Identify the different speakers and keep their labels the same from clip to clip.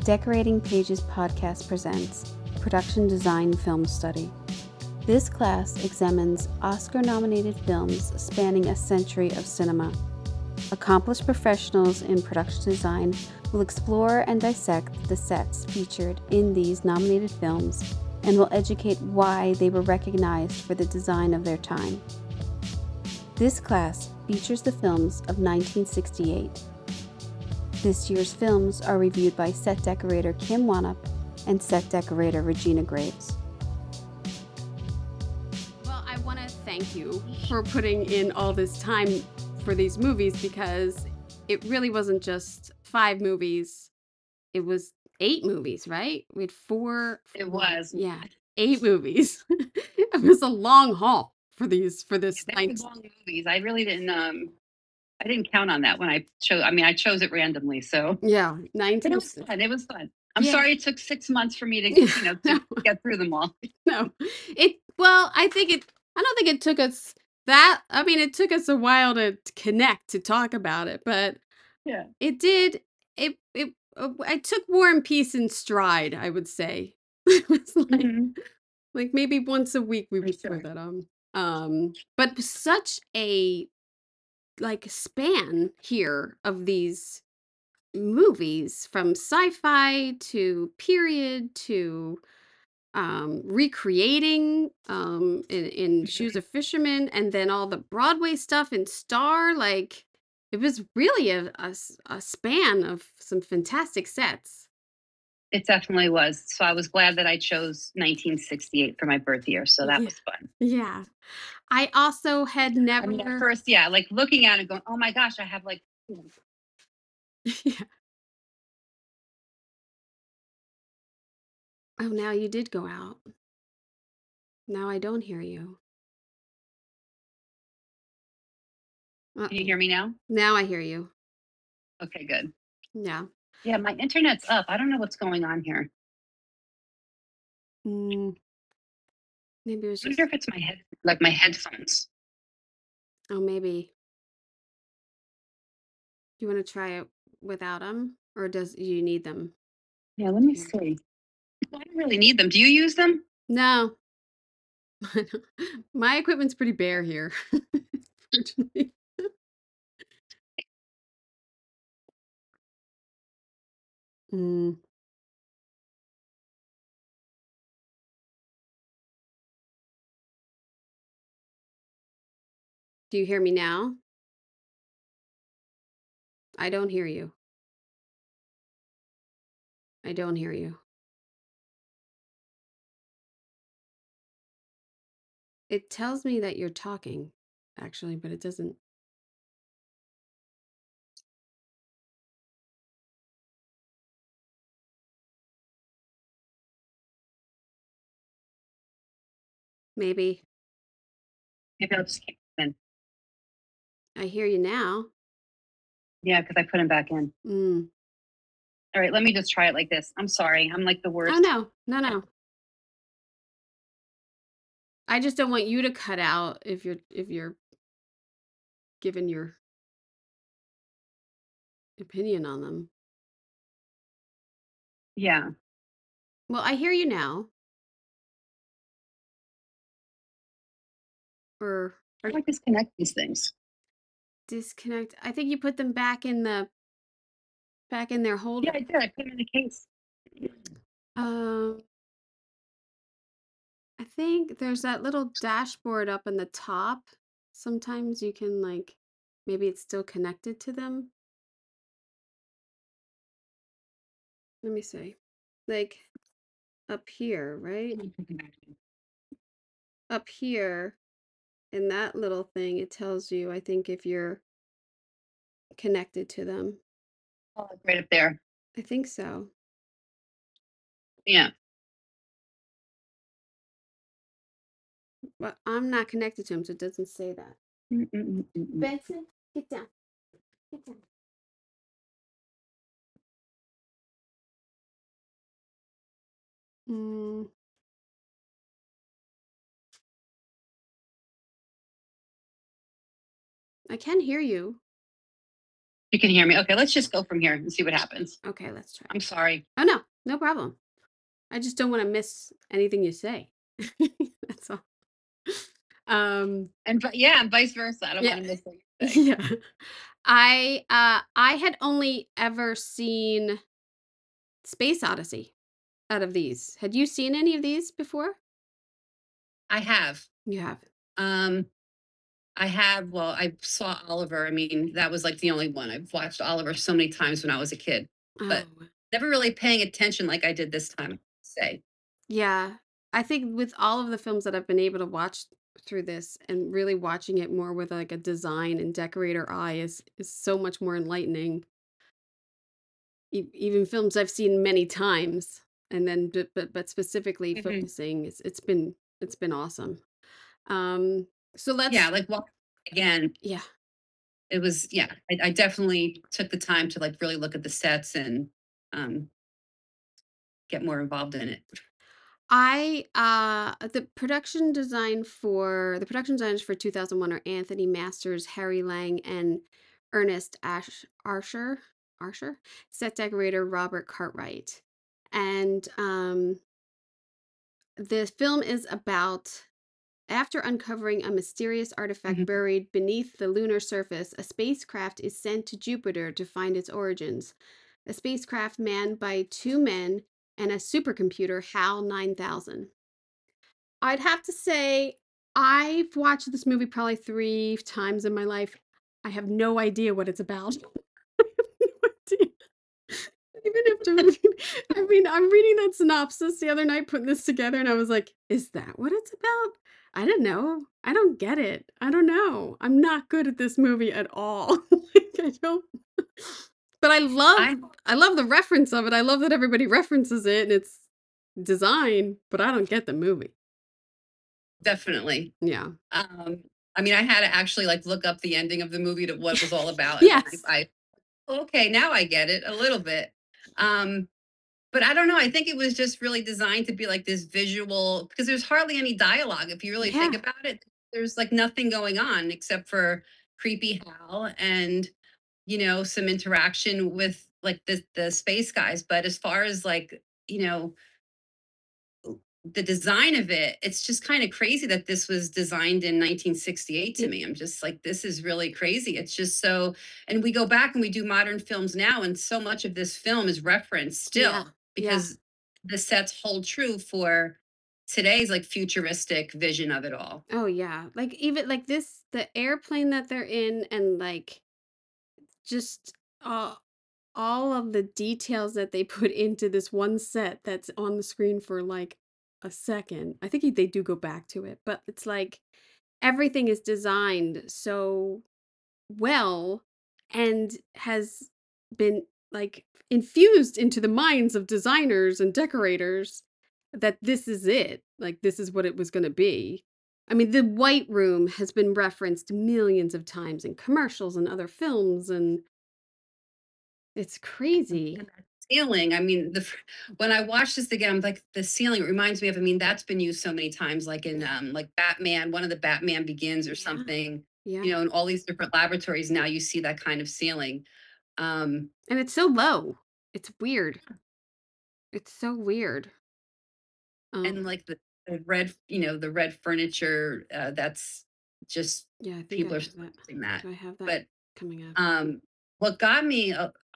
Speaker 1: Decorating Pages podcast presents Production Design Film Study. This class examines Oscar-nominated films spanning a century of cinema. Accomplished professionals in production design will explore and dissect the sets featured in these nominated films and will educate why they were recognized for the design of their time. This class features the films of 1968. This year's films are reviewed by set decorator Kim Wannop and set decorator Regina Graves.
Speaker 2: Well, I want to thank you for putting in all this time for these movies, because it really wasn't just 5 movies. It was 8 movies, right? We had 4.
Speaker 3: It was.
Speaker 2: Yeah, 8 movies. It was a long haul for this.
Speaker 3: They were long movies. I really didn't. I didn't count on that when I chose. I mean, I chose it randomly. So
Speaker 2: yeah,
Speaker 3: it was fun. It was fun. I'm
Speaker 2: Yeah.
Speaker 3: sorry it took 6 months for me to, to get through them all.
Speaker 2: No, I don't think it took us that. I mean, it took us a while to connect, to talk about it, but
Speaker 3: Yeah.
Speaker 2: it did. I took War and Peace in stride, I would say. It was like maybe once a week we would throw that on. But such a span here of these movies, from sci-fi to period to recreating in Shoes of Fisherman, and then all the Broadway stuff in Star. Like, it was really a span of some fantastic sets.
Speaker 3: It definitely was. So I was glad that I chose 1968 for my birth year. So that was fun.
Speaker 2: Yeah. I also had never.
Speaker 3: I mean, at first, like looking at it going, oh my gosh, I have like.
Speaker 2: Yeah. Oh, now you did go out. Now I don't hear you.
Speaker 3: Can you hear me now?
Speaker 2: Now I hear you.
Speaker 3: Okay, good.
Speaker 2: Yeah.
Speaker 3: Yeah, my internet's up. I don't know what's going on here.
Speaker 2: Maybe it was
Speaker 3: I
Speaker 2: just.
Speaker 3: wonder if it's my headphones.
Speaker 2: Oh, maybe. Do you want to try it without them, or do you need them?
Speaker 3: Yeah, let me see. I don't really need them. Do you use them?
Speaker 2: No. My equipment's pretty bare here. Fortunately. Do you hear me now? I don't hear you. I don't hear you. It tells me that you're talking, actually, but it doesn't. Maybe.
Speaker 3: Maybe I'll just keep them in.
Speaker 2: I hear you now.
Speaker 3: Yeah, because I put them back in. All right, let me just try it like this. I'm sorry. I'm like the worst.
Speaker 2: Oh, no. I just don't want you to cut out if you're giving your opinion on them.
Speaker 3: Yeah.
Speaker 2: Well, I hear you now. Or
Speaker 3: How do I disconnect these things?
Speaker 2: disconnect. I think you put them back in their holder.
Speaker 3: Yeah, I did. I put them in the case.
Speaker 2: I think there's that little dashboard up in the top. Sometimes you can maybe it's still connected to them. Let me see. Like up here, right? Up here in that little thing, it tells you, I think, if you're connected to them.
Speaker 3: Oh, it's right up there.
Speaker 2: I think so.
Speaker 3: Yeah.
Speaker 2: But I'm not connected to him, so it doesn't say that. Benson, get down. Get down. I can hear you.
Speaker 3: You can hear me. Okay, let's just go from here and see what happens.
Speaker 2: Okay, let's try.
Speaker 3: I'm sorry.
Speaker 2: Oh, no, no problem. I just don't want to miss anything you say. That's all.
Speaker 3: And vice versa. I don't
Speaker 2: Yeah.
Speaker 3: want to miss what you say.
Speaker 2: Yeah. I had only ever seen Space Odyssey out of these. Had you seen any of these before?
Speaker 3: I have.
Speaker 2: You have.
Speaker 3: I have. Well, I saw Oliver. I mean, that was like the only one. I've watched Oliver so many times when I was a kid, but
Speaker 2: Oh.
Speaker 3: never really paying attention like I did this time. Say.
Speaker 2: Yeah. I think with all of the films that I've been able to watch through this and really watching it more with like a design and decorator eye is so much more enlightening. Even films I've seen many times and then but specifically
Speaker 3: Mhm.
Speaker 2: focusing it's been awesome. Um so
Speaker 3: Yeah,
Speaker 2: let's
Speaker 3: like walk again.
Speaker 2: yeah.
Speaker 3: It was yeah. I definitely took the time to like really look at the sets and um, get more involved in it.
Speaker 2: The production designers for 2001 are Anthony Masters, Harry Lang, and Ernest Arsher, set decorator Robert Cartwright. And the film is about after uncovering a mysterious artifact
Speaker 3: Mhm.
Speaker 2: buried beneath the lunar surface, a spacecraft is sent to Jupiter to find its origins. A spacecraft manned by two men and a supercomputer HAL 9000. I'd have to say I've watched this movie probably 3 times in my life. I have no idea what it's about. I have no idea. Even after I mean, I'm reading that synopsis the other night, putting this together, and I was like, "Is that what it's about?" I don't know. I don't get it. I don't know. I'm not good at this movie at all. Like, I don't but
Speaker 3: I
Speaker 2: I love the reference of it. I love that everybody references it and its design, but I don't get the movie.
Speaker 3: definitely.
Speaker 2: Yeah.
Speaker 3: Um, I mean, I had to actually like look up the ending of the movie to what it was all about, and
Speaker 2: Yes.
Speaker 3: I okay, now I get it a little bit. Um, but I don't know. I think it was just really designed to be like this visual because there's hardly any dialogue if you really think
Speaker 2: Yeah.
Speaker 3: about it. There's like nothing going on except for creepy Hal and some interaction with like the space guys. But as far as like the design of it, it's just kind of crazy that this was designed in 1968 to
Speaker 2: It
Speaker 3: me. I'm just like, this is really crazy. It's just so, and we go back and we do modern films now, and so much of this film is referenced
Speaker 2: yeah.
Speaker 3: still
Speaker 2: Yeah.
Speaker 3: because the sets hold true for today's like futuristic vision of it all.
Speaker 2: Oh, yeah. Like, even like this the airplane that they're in and, like, just, uh, all of the details that they put into this one set that's on the screen for, like, a second. I think they do go back to it, but it's like everything is designed so well and has been like infused into the minds of designers and decorators that this is it. Like this is what it was going to be. I mean, the White Room has been referenced millions of times in commercials and other films, and it's crazy.
Speaker 3: And that ceiling, I mean, when I watched this again, I'm like, the ceiling reminds me of, I mean, that's been used so many times, like in
Speaker 2: Yeah,
Speaker 3: like Batman, one of the Batman Begins or
Speaker 2: yeah,
Speaker 3: something,
Speaker 2: yeah.
Speaker 3: in all these different laboratories now you see that kind of ceiling. Um,
Speaker 2: And it's so low. It's weird. It's so weird.
Speaker 3: and
Speaker 2: Um,
Speaker 3: like the red, the red furniture, that's just
Speaker 2: yeah, I think I
Speaker 3: people are
Speaker 2: have
Speaker 3: still
Speaker 2: that.
Speaker 3: using that.
Speaker 2: Do I have that
Speaker 3: But
Speaker 2: coming up?
Speaker 3: what got me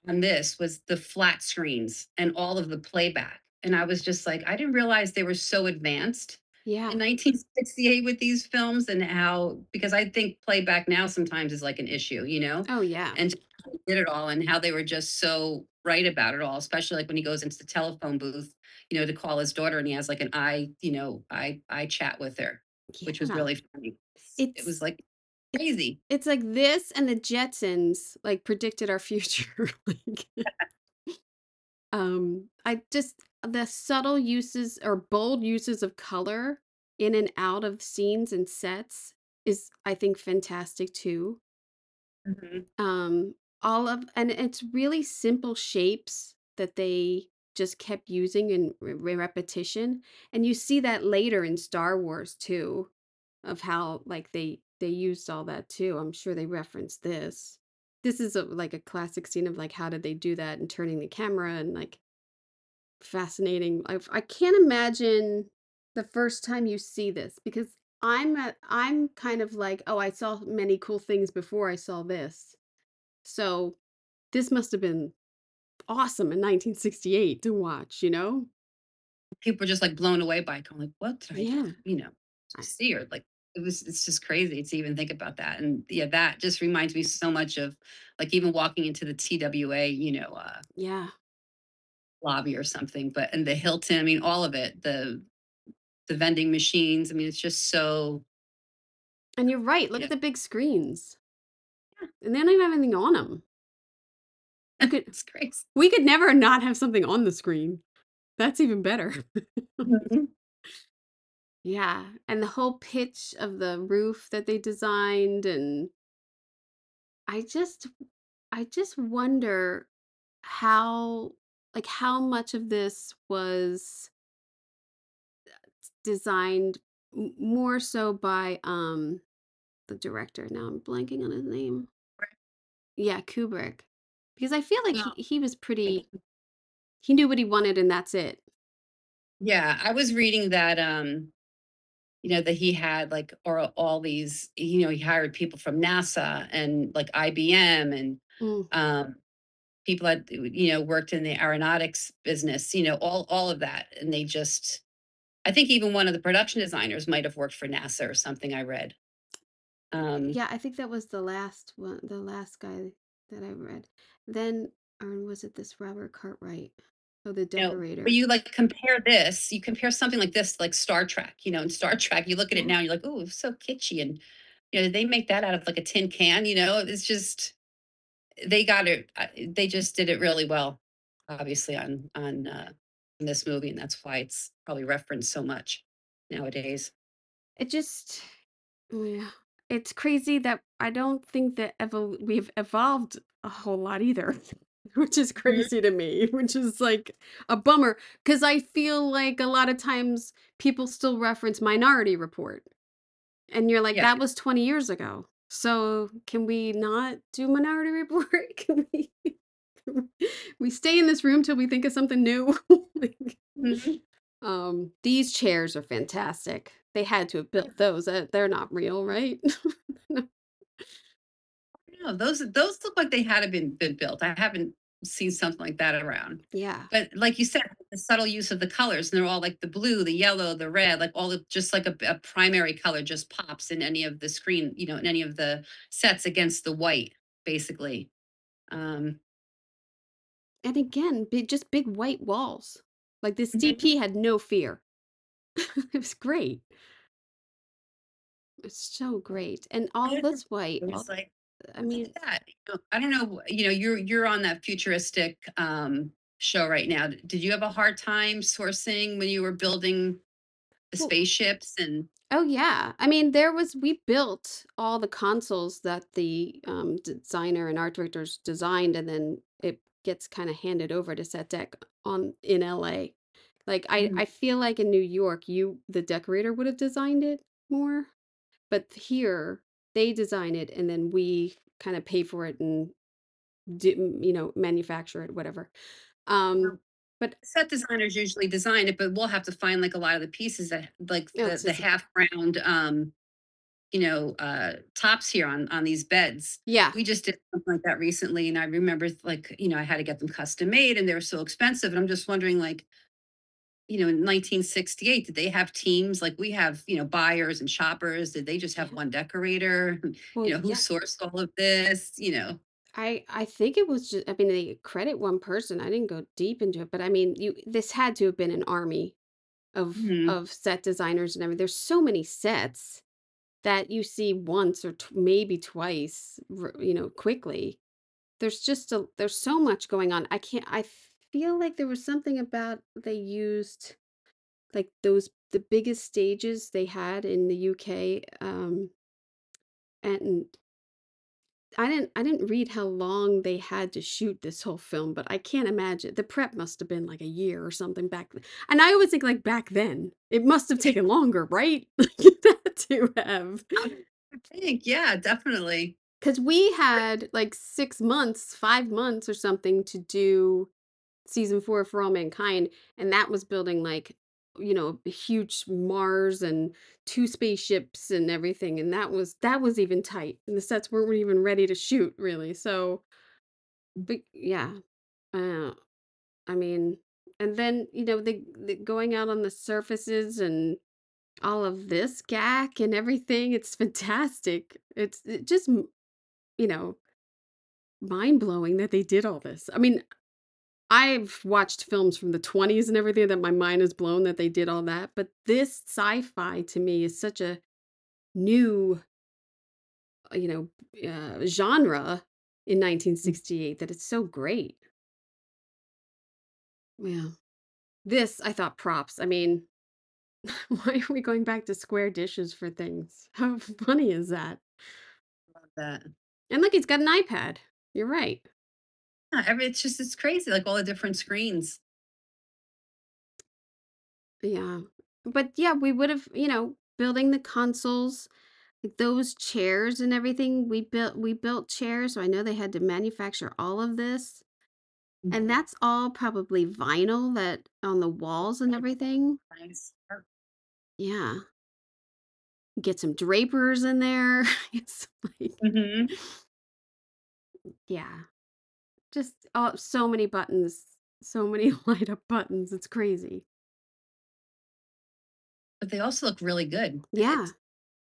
Speaker 3: on this was the flat screens and all of the playback. And I was just like, I didn't realize they were so advanced
Speaker 2: Yeah.
Speaker 3: in 1968 with these films and how, because I think playback now sometimes is like an issue,
Speaker 2: Oh, yeah.
Speaker 3: and just how they did it all and how they were just so right about it all, especially like when he goes into the telephone booth, to call his daughter and he has like an eye chat with her, which was
Speaker 2: Yeah.
Speaker 3: really funny. It was
Speaker 2: It's
Speaker 3: like
Speaker 2: it's
Speaker 3: crazy.
Speaker 2: it's like this and the Jetsons, like, predicted our future, like, I just the subtle uses or bold uses of color in and out of scenes and sets is, I think, fantastic too.
Speaker 3: Mhm.
Speaker 2: Um, all of and it's really simple shapes that they just kept using in repetition, and you see that later in Star Wars too, of how, like, they used all that too. I'm sure they referenced this. this is like a classic scene of like how did they do that and turning the camera and like fascinating. I can't imagine the first time you see this because I'm kind of like, oh, I saw many cool things before I saw this. So this must have been awesome in 1968 to watch, you know?
Speaker 3: People are just like blown away by it. I'm like, what did I,
Speaker 2: Yeah. I-
Speaker 3: just see? Or like, it's just crazy to even think about that. And yeah, that just reminds me so much of like even walking into the TWA,
Speaker 2: yeah.
Speaker 3: lobby or something. But and the Hilton, I mean, all of it, the vending machines. I mean, it's just so,
Speaker 2: And you're right.
Speaker 3: you
Speaker 2: Look
Speaker 3: know,
Speaker 2: at the big screens. And they don't even have anything on them. You could
Speaker 3: it's crazy.
Speaker 2: we could never not have something on the screen. That's even better.
Speaker 3: Mhm.
Speaker 2: Yeah, and the whole pitch of the roof that they designed and I just I just wonder how how much of this was designed more so by the director. Now I'm blanking on his name. Yeah, Kubrick. Because I feel like
Speaker 3: Well,
Speaker 2: he was pretty he knew what he wanted and that's it.
Speaker 3: yeah, I was reading that that he had like or all these, he hired people from NASA and like IBM and
Speaker 2: Mm.
Speaker 3: um people that worked in the aeronautics business, all of that. And they just, I think even one of the production designers might have worked for NASA or something, I read. Um,
Speaker 2: Yeah, I think that was the last one, the last guy that I read. Then, or was it this Robert Cartwright? Oh, the
Speaker 3: but
Speaker 2: decorator.
Speaker 3: you like compare this, you compare something like this, like Star Trek, in Star Trek, you look at it
Speaker 2: Yeah.
Speaker 3: now, you're like, oh, it's so kitschy. And, they make that out of like a tin can, it's just, they got it. They just did it really well, obviously on in this movie. And that's why it's probably referenced so much nowadays.
Speaker 2: It just, yeah. It's crazy that I don't think that we've evolved a whole lot either, which is
Speaker 3: Mhm.
Speaker 2: crazy to me, which is like a bummer because I feel like a lot of times people still reference Minority Report. And you're like,
Speaker 3: Yeah.
Speaker 2: "That was 20 years ago. So, can we not do Minority Report? Can we stay in this room till we think of something new?" Like,
Speaker 3: Mhm.
Speaker 2: these chairs are fantastic. They had to have built those, they're not real, right?
Speaker 3: No, those look like they had been built. I haven't seen something like that around.
Speaker 2: Yeah.
Speaker 3: But like you said, the subtle use of the colors, and they're all like the blue, the yellow, the red, like all the just like a primary color just pops in any of the screen, in any of the sets against the white, basically. Um,
Speaker 2: And again, just big white walls. Like, this
Speaker 3: Mhm.
Speaker 2: DP had no fear. It was great. It's so great, and all
Speaker 3: It
Speaker 2: this white,
Speaker 3: was
Speaker 2: all
Speaker 3: like,
Speaker 2: I
Speaker 3: look
Speaker 2: mean
Speaker 3: at that. I don't know. You're on that futuristic show right now. Did you have a hard time sourcing when you were building the
Speaker 2: well
Speaker 3: spaceships and?
Speaker 2: oh, yeah. I mean, we built all the consoles that the designer and art directors designed, and then it gets kind of handed over to Set Dec in LA. Like, I feel like in New York, the decorator would have designed it more, but here they design it, and then we kind of pay for it and manufacture it, whatever. Um, but
Speaker 3: Set designers usually design it, but we'll have to find like a lot of the pieces that like
Speaker 2: no,
Speaker 3: the
Speaker 2: it's
Speaker 3: the
Speaker 2: just
Speaker 3: half round tops here on these beds.
Speaker 2: yeah.
Speaker 3: We just did something like that recently, and I remember like, I had to get them custom made and they were so expensive. And I'm just wondering, like, in 1968, did they have teams like we have, buyers and shoppers? Did they just have
Speaker 2: Yeah.
Speaker 3: one decorator?
Speaker 2: Well,
Speaker 3: Who
Speaker 2: yeah.
Speaker 3: sourced all of this?
Speaker 2: I think it was just I mean, they credit one person, I didn't go deep into it, but I mean, you this had to have been an army
Speaker 3: Mhm.
Speaker 2: of set designers and everything. There's so many sets that you see once or maybe twice, quickly. There's so much going on. I feel like there was something about they used like the biggest stages they had in the UK, and I didn't read how long they had to shoot this whole film, but I can't imagine. The prep must have been like a year or something back then. And I always think like back then, it must have taken longer, right? Like it had to have.
Speaker 3: I think, yeah, definitely.
Speaker 2: because we had like 6 months, 5 months or something to do season 4 For All Mankind, and that was building like, a huge Mars and two spaceships and everything, and that was even tight, and the sets weren't even ready to shoot really. So, but yeah, uh, I mean, and then the going out on the surfaces and all of this gack and everything. It's fantastic. It just you know mind blowing that they did all this. I mean, I've watched films from the 20s and everything that my mind is blown that they did all that, but this sci-fi to me is such a new, genre in 1968 that it's so great. Yeah. This, I thought props. I mean, why are we going back to square dishes for things? How funny is that?
Speaker 3: Love that.
Speaker 2: And look, he's got an iPad. You're right.
Speaker 3: Yeah, it's crazy, like all the different screens.
Speaker 2: Yeah. But yeah, we would have, building the consoles, like those chairs and everything. We built chairs, so I know they had to manufacture all of this. And
Speaker 3: Mhm.
Speaker 2: that's all probably vinyl that on the walls and everything.
Speaker 3: Nice.
Speaker 2: Yeah. Get some drapers in there. It's like
Speaker 3: Mhm.
Speaker 2: yeah. Just so many buttons, so many light up buttons. It's crazy.
Speaker 3: But they also look really good.
Speaker 2: Yeah.
Speaker 3: It's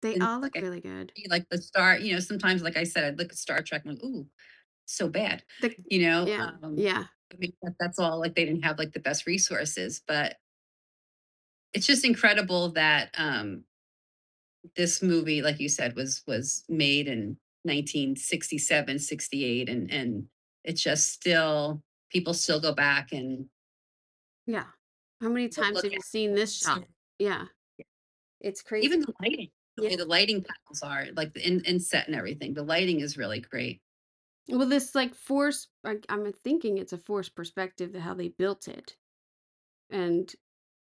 Speaker 2: They
Speaker 3: and
Speaker 2: all
Speaker 3: like
Speaker 2: look really good.
Speaker 3: like the Star, sometimes like I said, I'd look at Star Trek and like, ooh, so bad.
Speaker 2: The
Speaker 3: You know,
Speaker 2: yeah.
Speaker 3: um,
Speaker 2: Yeah.
Speaker 3: I mean that's all like they didn't have like the best resources, but it's just incredible that this movie, like you said, was made in 1967, 68, and it's just still people still go back and
Speaker 2: Yeah. How many times
Speaker 3: look
Speaker 2: have
Speaker 3: at
Speaker 2: you seen
Speaker 3: it.
Speaker 2: this shot? Yeah, it's
Speaker 3: Even
Speaker 2: crazy.
Speaker 3: the lighting, the
Speaker 2: Yeah.
Speaker 3: way the lighting panels are, like the in set and everything. The lighting is really great.
Speaker 2: Well, this like force, I'm thinking it's a forced perspective to how they built it, and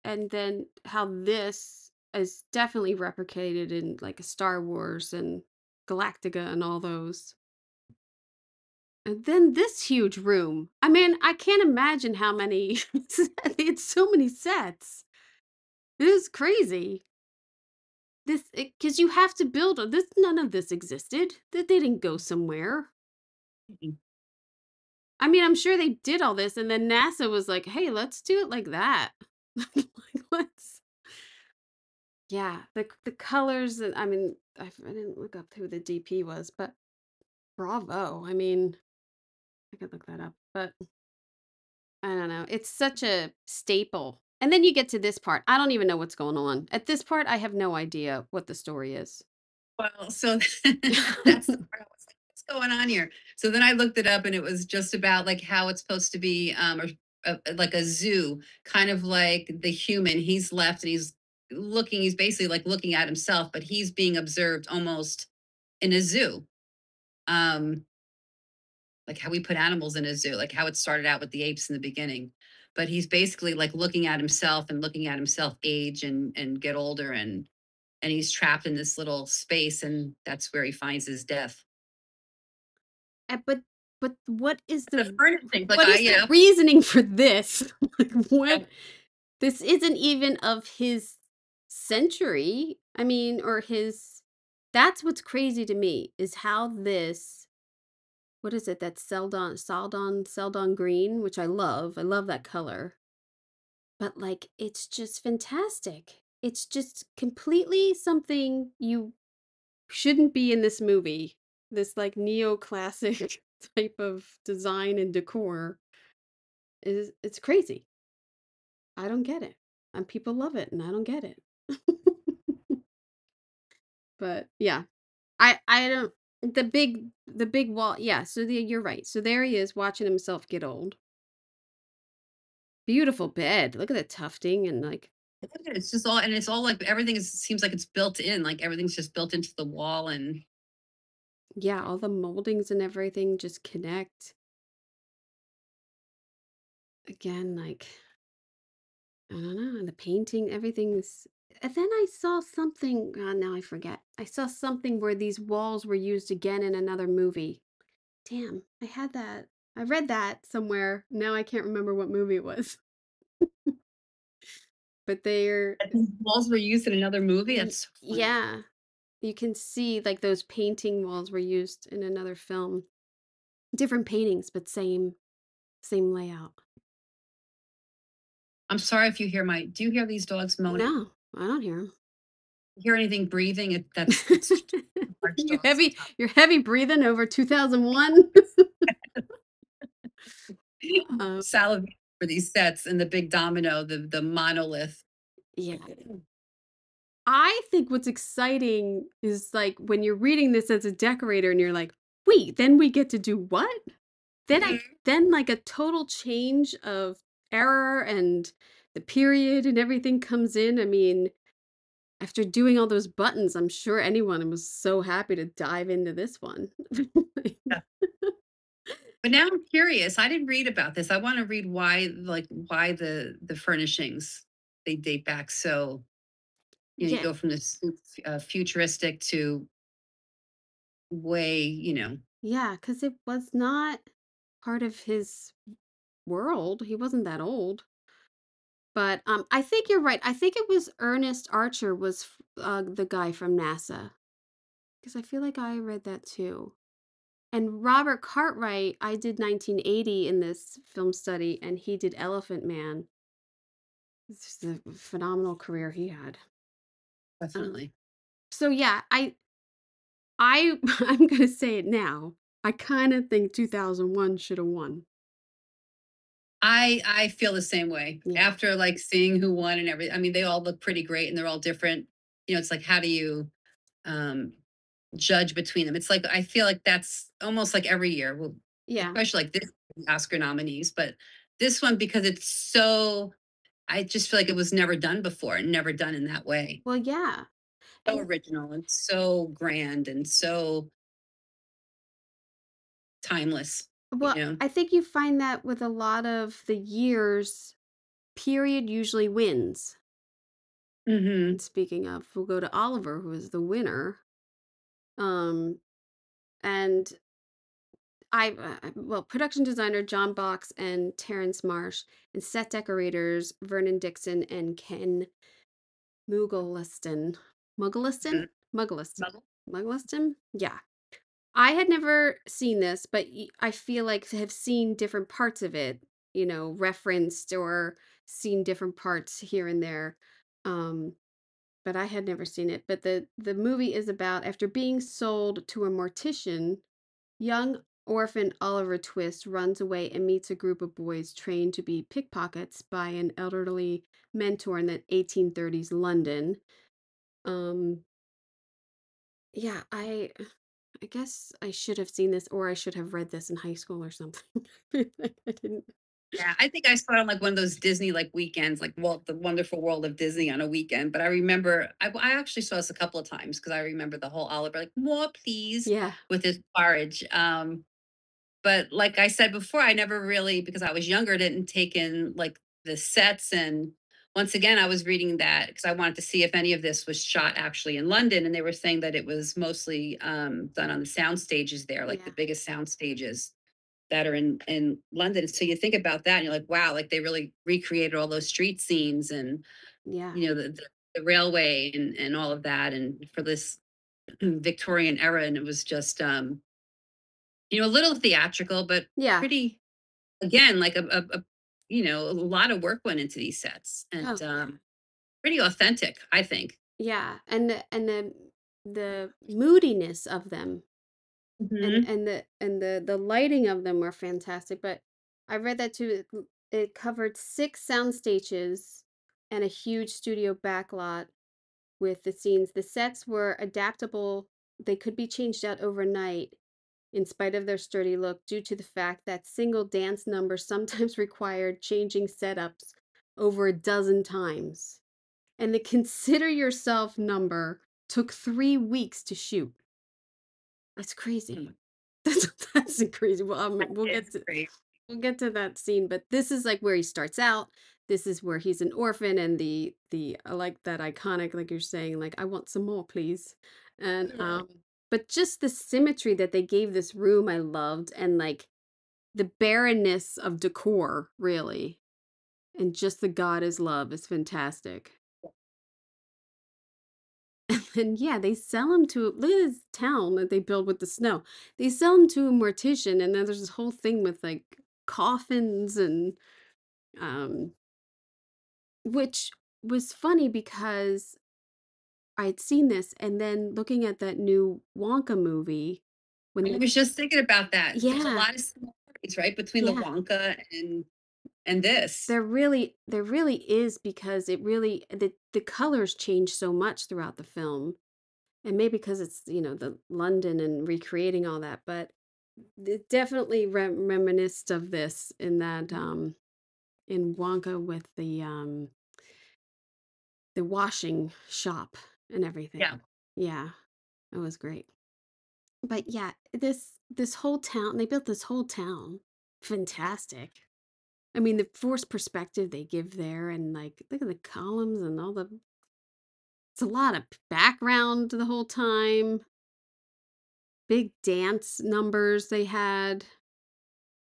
Speaker 2: and then how this is definitely replicated in like a Star Wars and Galactica and all those. And then this huge room. I mean, I can't imagine how many. It's so many sets. It is crazy. This because you have to build this. None of this existed. That they didn't go somewhere.
Speaker 3: Mhm.
Speaker 2: I mean, I'm sure they did all this, and then NASA was like, "Hey, let's do it like that." Like, let's. Yeah, the colors. And I mean, I didn't look up who the DP was, but bravo. I mean, I could look that up, but I don't know. It's such a staple. And then you get to this part. I don't even know what's going on. At this part, I have no idea what the story is.
Speaker 3: Well, so that's the part I was like, what's going on here? So then I looked it up and it was just about like how it's supposed to be or like a zoo, kind of like the human. He's left and he's basically like looking at himself, but he's being observed almost in a zoo. Um, like how we put animals in a zoo, like how it started out with the apes in the beginning. But he's basically like looking at himself and looking at himself age and get older and he's trapped in this little space and that's where he finds his death.
Speaker 2: But what is
Speaker 3: The
Speaker 2: the
Speaker 3: furnishing, like
Speaker 2: what
Speaker 3: I,
Speaker 2: is the reasoning for this? Like what
Speaker 3: yeah,
Speaker 2: this isn't even of his century. I mean, or his that's what's crazy to me is how this what is it? That Celdon green, which I love. I love that color. But like it's just fantastic. It's just completely something you shouldn't be in this movie. This like neoclassic type of design and decor is it's crazy. I don't get it. And people love it and I don't get it. But yeah, I don't the big wall. Yeah, so you're right. So there he is watching himself get old. Beautiful bed. Look at the tufting and like
Speaker 3: it's just all, and it's all like everything seems like it's built in, like everything's just built into the wall. And
Speaker 2: yeah, all the moldings and everything just connect. Again, like I don't know, the painting, everything's and then I saw something, now I forget. I saw something where these walls were used again in another movie. Damn, I had that. I read that somewhere. Now I can't remember what movie it was. But they're
Speaker 3: That these walls were used in another movie? That's so funny.
Speaker 2: yeah, you can see like those painting walls were used in another film. Different paintings, but same layout.
Speaker 3: I'm sorry if you hear do you hear these dogs moaning?
Speaker 2: No, I don't hear
Speaker 3: Hear anything breathing?
Speaker 2: them.
Speaker 3: It's large dogs
Speaker 2: You're heavy breathing over 2001.
Speaker 3: sometimes.
Speaker 2: um,
Speaker 3: Salivate for these sets and the big domino, the monolith.
Speaker 2: yeah. I think what's exciting is like when you're reading this as a decorator and you're like, wait, then we get to do what?
Speaker 3: Mhm.
Speaker 2: Then like a total change of era and the period and everything comes in. I mean, after doing all those buttons, I'm sure anyone was so happy to dive into this one.
Speaker 3: Yeah. But now I'm curious. I didn't read about this. I want to read why the furnishings they date back so you
Speaker 2: Yeah,
Speaker 3: go from this futuristic to way
Speaker 2: yeah, because it was not part of his world. He wasn't that old. But I think you're right. I think it was Ernest Archer was the guy from NASA because I feel like I read that too. And Robert Cartwright, I did 1980 in this film study, and he did Elephant Man. It's just a phenomenal career he had. Um,
Speaker 3: definitely.
Speaker 2: so yeah, I I'm gonna say it now. I kind of think 2001 should have won.
Speaker 3: I feel the same way
Speaker 2: Yeah,
Speaker 3: after like seeing who won and everything. I mean, they all look pretty great and they're all different. It's like how do you um judge between them? It's like I feel like that's almost like every year, well,
Speaker 2: yeah.
Speaker 3: especially like this Oscar nominees, but this one because it's so I just feel like it was never done before and never done in that way.
Speaker 2: Well, yeah,
Speaker 3: So
Speaker 2: and
Speaker 3: original and so grand and so timeless, you
Speaker 2: well,
Speaker 3: know.
Speaker 2: I think you find that with a lot of the years, period usually wins. And
Speaker 3: Mhm.
Speaker 2: speaking of, we'll go to Oliver, who is the winner. Um, and well, production designer John Box and Terrence Marsh, and set decorators Vernon Dixon and Ken Muggleton. Muggleton?
Speaker 3: Mhm.
Speaker 2: Muggleton.
Speaker 3: Muggle.
Speaker 2: Muggleton? Yeah. I had never seen this, but I feel like to have seen different parts of it, referenced or seen different parts here and there. Um, but I had never seen it. But the movie is about after being sold to a mortician, young orphan Oliver Twist runs away and meets a group of boys trained to be pickpockets by an elderly mentor in the 1830s London. Um, yeah, I guess I should have seen this or I should have read this in high school or something. I didn't.
Speaker 3: Yeah, I think I saw it on like one of those Disney like weekends, like the Wonderful World of Disney on a weekend. But I remember I actually saw this a couple of times because I remember the whole Oliver like more please
Speaker 2: Yeah.
Speaker 3: with his porridge. But like I said before, I never really because I was younger didn't take in like the sets and once again I was reading that because I wanted to see if any of this was shot actually in London and they were saying that it was mostly done on the sound stages there, like the
Speaker 2: Yeah.
Speaker 3: biggest sound stages that are in London. So you think about that and you're like, wow, like they really recreated all those street scenes and
Speaker 2: Yeah.
Speaker 3: the railway and all of that and for this Victorian era and it was just a little theatrical but
Speaker 2: Yeah.
Speaker 3: pretty again like a lot of work went into these sets and
Speaker 2: Oh, yeah.
Speaker 3: pretty authentic, I think.
Speaker 2: Yeah. And the moodiness of them and
Speaker 3: Mhm.
Speaker 2: the lighting of them were fantastic, but I read that too. It covered 6 sound stages and a huge studio backlot with the scenes. The sets were adaptable. They could be changed out overnight in spite of their sturdy look due to the fact that single dance numbers sometimes required changing setups over a dozen times. And the Consider Yourself number took 3 weeks to shoot. That's crazy.
Speaker 3: Mm,
Speaker 2: That's crazy. Well,
Speaker 3: that is great.
Speaker 2: we'll get to that scene, but this is like where he starts out. this is where he's an orphan, and the I like that iconic, like you're saying, like, I want some more, please. And
Speaker 3: Yeah.
Speaker 2: but just the symmetry that they gave this room, I loved, and like the barrenness of decor, really, and just the God is love is fantastic. And yeah, they sell them to look at this town that they build with the snow. They sell them to a mortician, and then there's this whole thing with like coffins and um, which was funny because I'd seen this, and then looking at that new Wonka movie when
Speaker 3: I
Speaker 2: they,
Speaker 3: was just thinking about that. There's a
Speaker 2: yeah,
Speaker 3: lot of similarities, right, between the
Speaker 2: yeah,
Speaker 3: Wonka and this.
Speaker 2: there really is, because it really the colors change so much throughout the film. And maybe because it's, the London and recreating all that, but it definitely reminisced of this in that in Wonka with the washing shop and
Speaker 3: Yeah.
Speaker 2: everything. Yeah, it was great. But yeah, this whole town, they built this whole town. Fantastic. I mean, the forced perspective they give there, and like look at the columns and all the it's a lot of background the whole time. Big dance numbers they had.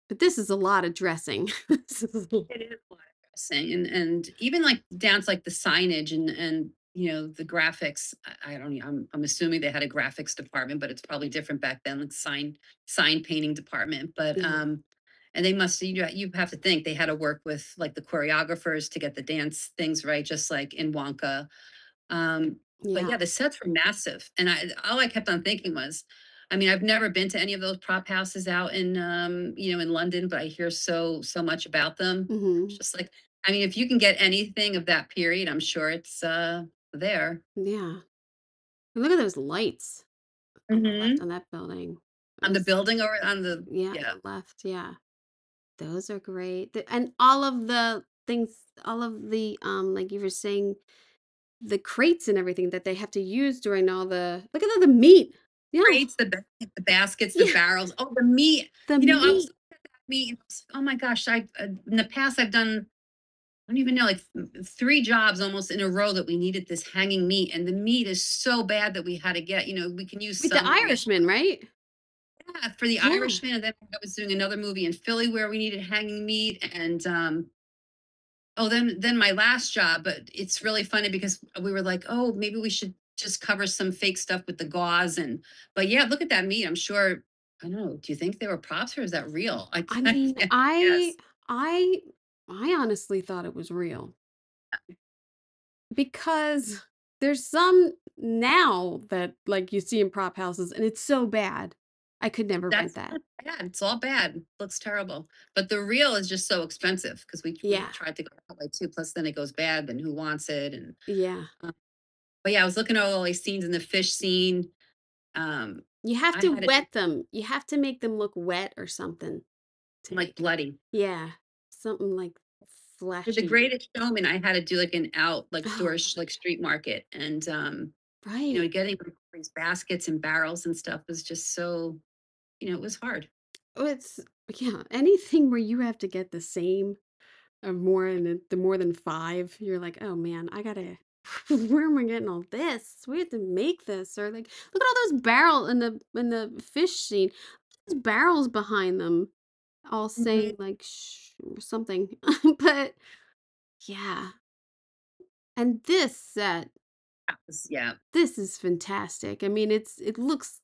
Speaker 2: But this is a lot of dressing. This is a
Speaker 3: It is a lot of dressing, and even like down to like the signage and the graphics. I don't know. I'm assuming they had a graphics department, but it's probably different back then, like sign painting department. But
Speaker 2: yeah.
Speaker 3: and they must you have to think they had to work with like the choreographers to get the dance things right, just like in Wonka. But
Speaker 2: Yeah.
Speaker 3: yeah, the sets were massive, and all I kept on thinking was, I mean, I've never been to any of those prop houses out in in London, but I hear so much about them. It's
Speaker 2: Mhm.
Speaker 3: just like, I mean, if you can get anything of that period, I'm sure it's there.
Speaker 2: Yeah. And look at those lights on the left
Speaker 3: Hmm.
Speaker 2: on that building.
Speaker 3: On the
Speaker 2: Those
Speaker 3: building or on the
Speaker 2: yeah,
Speaker 3: yeah.
Speaker 2: on the left, yeah. Those are great. And all of the things, all of the like you were saying, the crates and everything that they have to use during all the look at all the meat. Yeah.
Speaker 3: Crates, the baskets, the
Speaker 2: Yeah.
Speaker 3: barrels. Oh, the meat.
Speaker 2: The
Speaker 3: I was
Speaker 2: meat.
Speaker 3: looking at that meat. And I was like, oh my gosh! In the past I've done I don't even know, like 3 jobs almost in a row that we needed this hanging meat, and the meat is so bad that we had to get. We can use
Speaker 2: With the
Speaker 3: some, but we
Speaker 2: Irishman, right?
Speaker 3: yeah for the
Speaker 2: Yeah.
Speaker 3: Irishman, and then I was doing another movie in Philly where we needed hanging meat, and oh, then my last job. But it's really funny because we were like, oh, maybe we should just cover some fake stuff with the gauze, and but yeah, look at that meat. I'm sure. I don't know. Do you think they were props or is that real?
Speaker 2: I
Speaker 3: I
Speaker 2: mean,
Speaker 3: can't
Speaker 2: I
Speaker 3: guess.
Speaker 2: I I honestly thought it was real. Because there's some now that, like, you see in prop houses, and it's so bad. I could never rent
Speaker 3: That's
Speaker 2: that.
Speaker 3: not bad. It's all bad. Looks terrible. But the real is just so expensive because we
Speaker 2: Yeah.
Speaker 3: tried to go that way too. Plus, then it goes bad. Then who wants it? And
Speaker 2: Yeah.
Speaker 3: but yeah, I was looking at all these scenes in the fish scene. Um,
Speaker 2: You have
Speaker 3: I
Speaker 2: to
Speaker 3: had it
Speaker 2: wet them. You have to make them look wet or something to
Speaker 3: like
Speaker 2: make
Speaker 3: bloody.
Speaker 2: yeah, something, like,
Speaker 3: For the
Speaker 2: fleshy.
Speaker 3: Greatest Showman, I had to do like an out like
Speaker 2: Oh,
Speaker 3: like street market, and
Speaker 2: right.
Speaker 3: getting these baskets and barrels and stuff was just so it was hard.
Speaker 2: Oh, it's yeah, anything where you have to get the same or more than 5, you're like, "Oh, man, I gotta where am I getting all this? We have to make this," or, like, "Look at all those barrel in the fish scene, those barrels behind them all saying,
Speaker 3: Mhm.
Speaker 2: like, sh something." But, yeah, and this set,
Speaker 3: Yeah,
Speaker 2: this is fantastic. I mean, it looks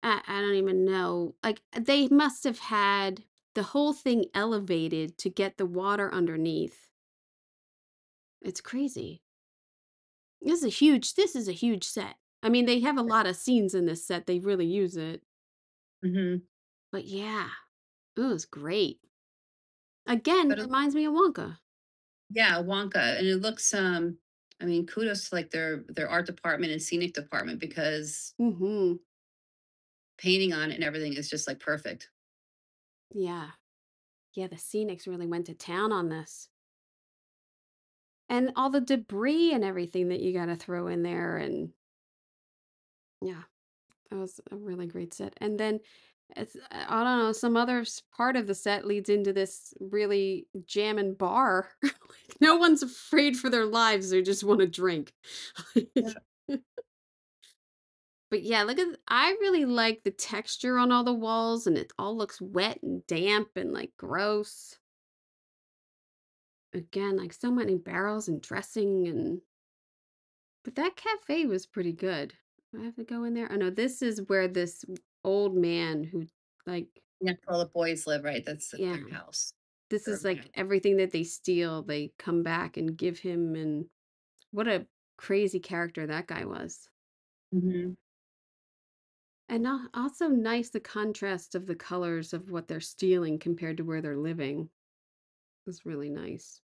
Speaker 2: I don't even know, like, they must have had the whole thing elevated to get the water underneath. It's crazy. This is a huge set. I mean, they have a lot of scenes in this set, they really use it.
Speaker 3: hmm
Speaker 2: But yeah, it was great. Again,
Speaker 3: but
Speaker 2: reminds me of Wonka.
Speaker 3: yeah, Wonka, and it looks. I mean, kudos to like their art department and scenic department because
Speaker 2: Mhm.
Speaker 3: painting on it and everything is just like perfect.
Speaker 2: Yeah. Yeah, the Scenics really went to town on this. And all the debris and everything that you gotta throw in there, and yeah, that was a really great set. And then It's I don't know, some other part of the set leads into this really jammin' bar. Like, no one's afraid for their lives, they just wanna drink.
Speaker 3: Yeah.
Speaker 2: But yeah, look at I really like the texture on all the walls, and it all looks wet and damp and, like, gross. Again, like, so many barrels and dressing and but that cafe was pretty good. Do I have to go in there? Oh, no, this is where this old man who, like
Speaker 3: Yeah, all the boys live, right? That's
Speaker 2: yeah.
Speaker 3: their house.
Speaker 2: This
Speaker 3: Their
Speaker 2: is like everything that they steal, they come back and give him, and what a crazy character that guy was.
Speaker 3: Mhm.
Speaker 2: And also nice the contrast of the colors of what they're stealing compared to where they're living. Was really nice.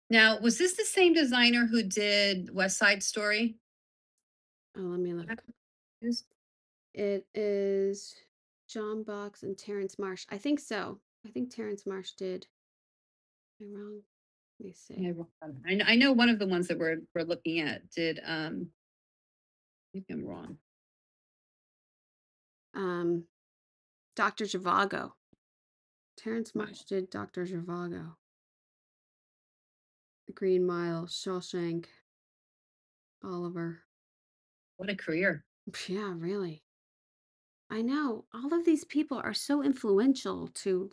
Speaker 3: Now, was this the same designer who did West Side Story?
Speaker 2: Oh, let me look. It is John Box and Terrence Marsh. I think so. I think Terrence Marsh did. Am I wrong? Let me
Speaker 3: Yeah,
Speaker 2: see.
Speaker 3: I know one of the ones that we're looking at did, I think I'm wrong.
Speaker 2: Um, Dr. Zhivago. Terrence Marsh did Dr. Zhivago. The Green Mile, Shawshank, Oliver.
Speaker 3: What a career.
Speaker 2: Yeah, really. I know. All of these people are so influential to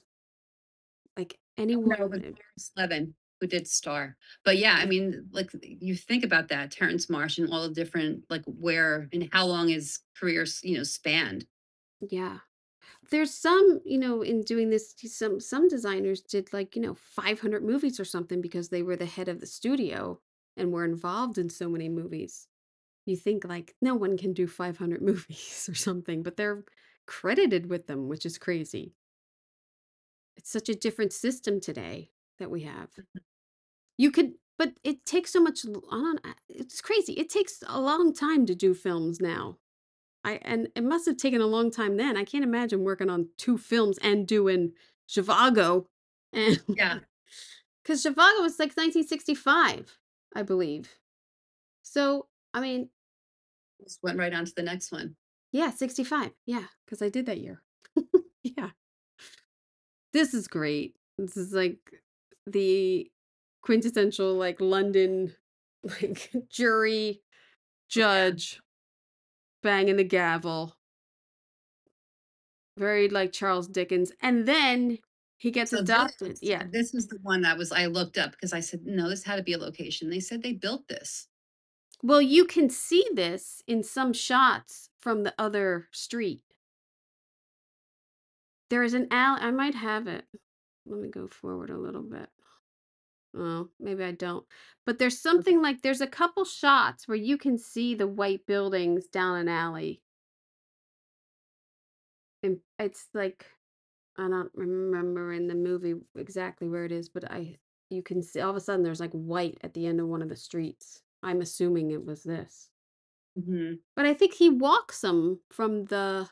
Speaker 2: like
Speaker 3: No, it
Speaker 2: anyone.
Speaker 3: was Terrence Levin who did Star. But yeah, I mean, like you think about that, Terrence Marsh and all the different like where and how long his career, spanned.
Speaker 2: Yeah. There's some, in doing this, some designers did like, 500 movies or something because they were the head of the studio and were involved in so many movies. You think like no one can do 500 movies or something, but they're credited with them, which is crazy. It's such a different system today that we have. You could but it takes so much I don't it's crazy. It takes a long time to do films now. And it must have taken a long time then. I can't imagine working on 2 films and doing Zhivago and
Speaker 3: Yeah.
Speaker 2: because Zhivago was like 1965, I believe. So, I mean,
Speaker 3: Just went right on to the next one.
Speaker 2: yeah, 65. Yeah, because I did that year. Yeah. This is great. This is like the quintessential like London like jury
Speaker 3: Oh, yeah.
Speaker 2: judge banging the gavel. Very like Charles Dickens. And then he gets
Speaker 3: So
Speaker 2: adopted. Yeah.
Speaker 3: this was the one I looked up because I said, no, this had to be a location. They said they built this.
Speaker 2: Well, you can see this in some shots from the other street. There is an alley. I might have it. Let me go forward a little bit. Oh, maybe I don't. But there's
Speaker 3: Okay.
Speaker 2: something like there's a couple shots where you can see the white buildings down an alley. And it's like I don't remember in the movie exactly where it is, but I you can see all of a sudden there's like white at the end of one of the streets. I'm assuming it was this.
Speaker 3: Mhm.
Speaker 2: But I think he walks them from the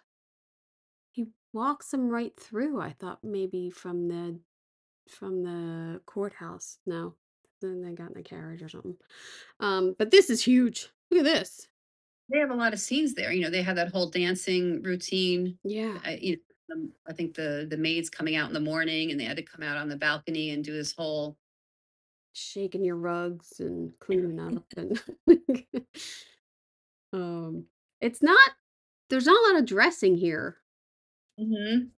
Speaker 2: he walks them right through. I thought maybe from the courthouse. No. Then they got in a carriage or something. But this is huge. Look at this.
Speaker 3: They have a lot of scenes there. They have that whole dancing routine.
Speaker 2: Yeah.
Speaker 3: I think the maids coming out in the morning, and they had to come out on the balcony and do this whole.
Speaker 2: Shaking your rugs and cleaning up and um it's not there's not a lot of dressing here,
Speaker 3: Mhm.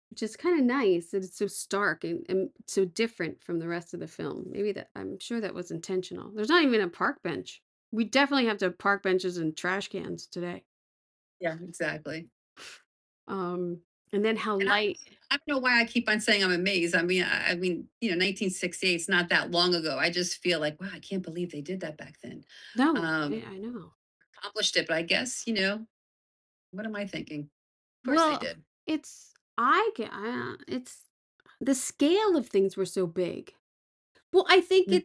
Speaker 2: which is kind of nice that it's so stark and so different from the rest of the film. Maybe that I'm sure that was intentional. There's not even a park bench. We definitely have to have park benches and trash cans today.
Speaker 3: Yeah, exactly.
Speaker 2: Um, and then how
Speaker 3: And
Speaker 2: light.
Speaker 3: I don't know why I keep on saying I'm amazed. I mean, 1968 is not that long ago. I just feel like, wow, I can't believe they did that back then.
Speaker 2: No,
Speaker 3: Um,
Speaker 2: I know.
Speaker 3: Accomplished it, but I guess, what am I thinking? Of course they
Speaker 2: Well,
Speaker 3: did.
Speaker 2: it's I get it's the scale of things were so big. Well, I think
Speaker 3: Mm,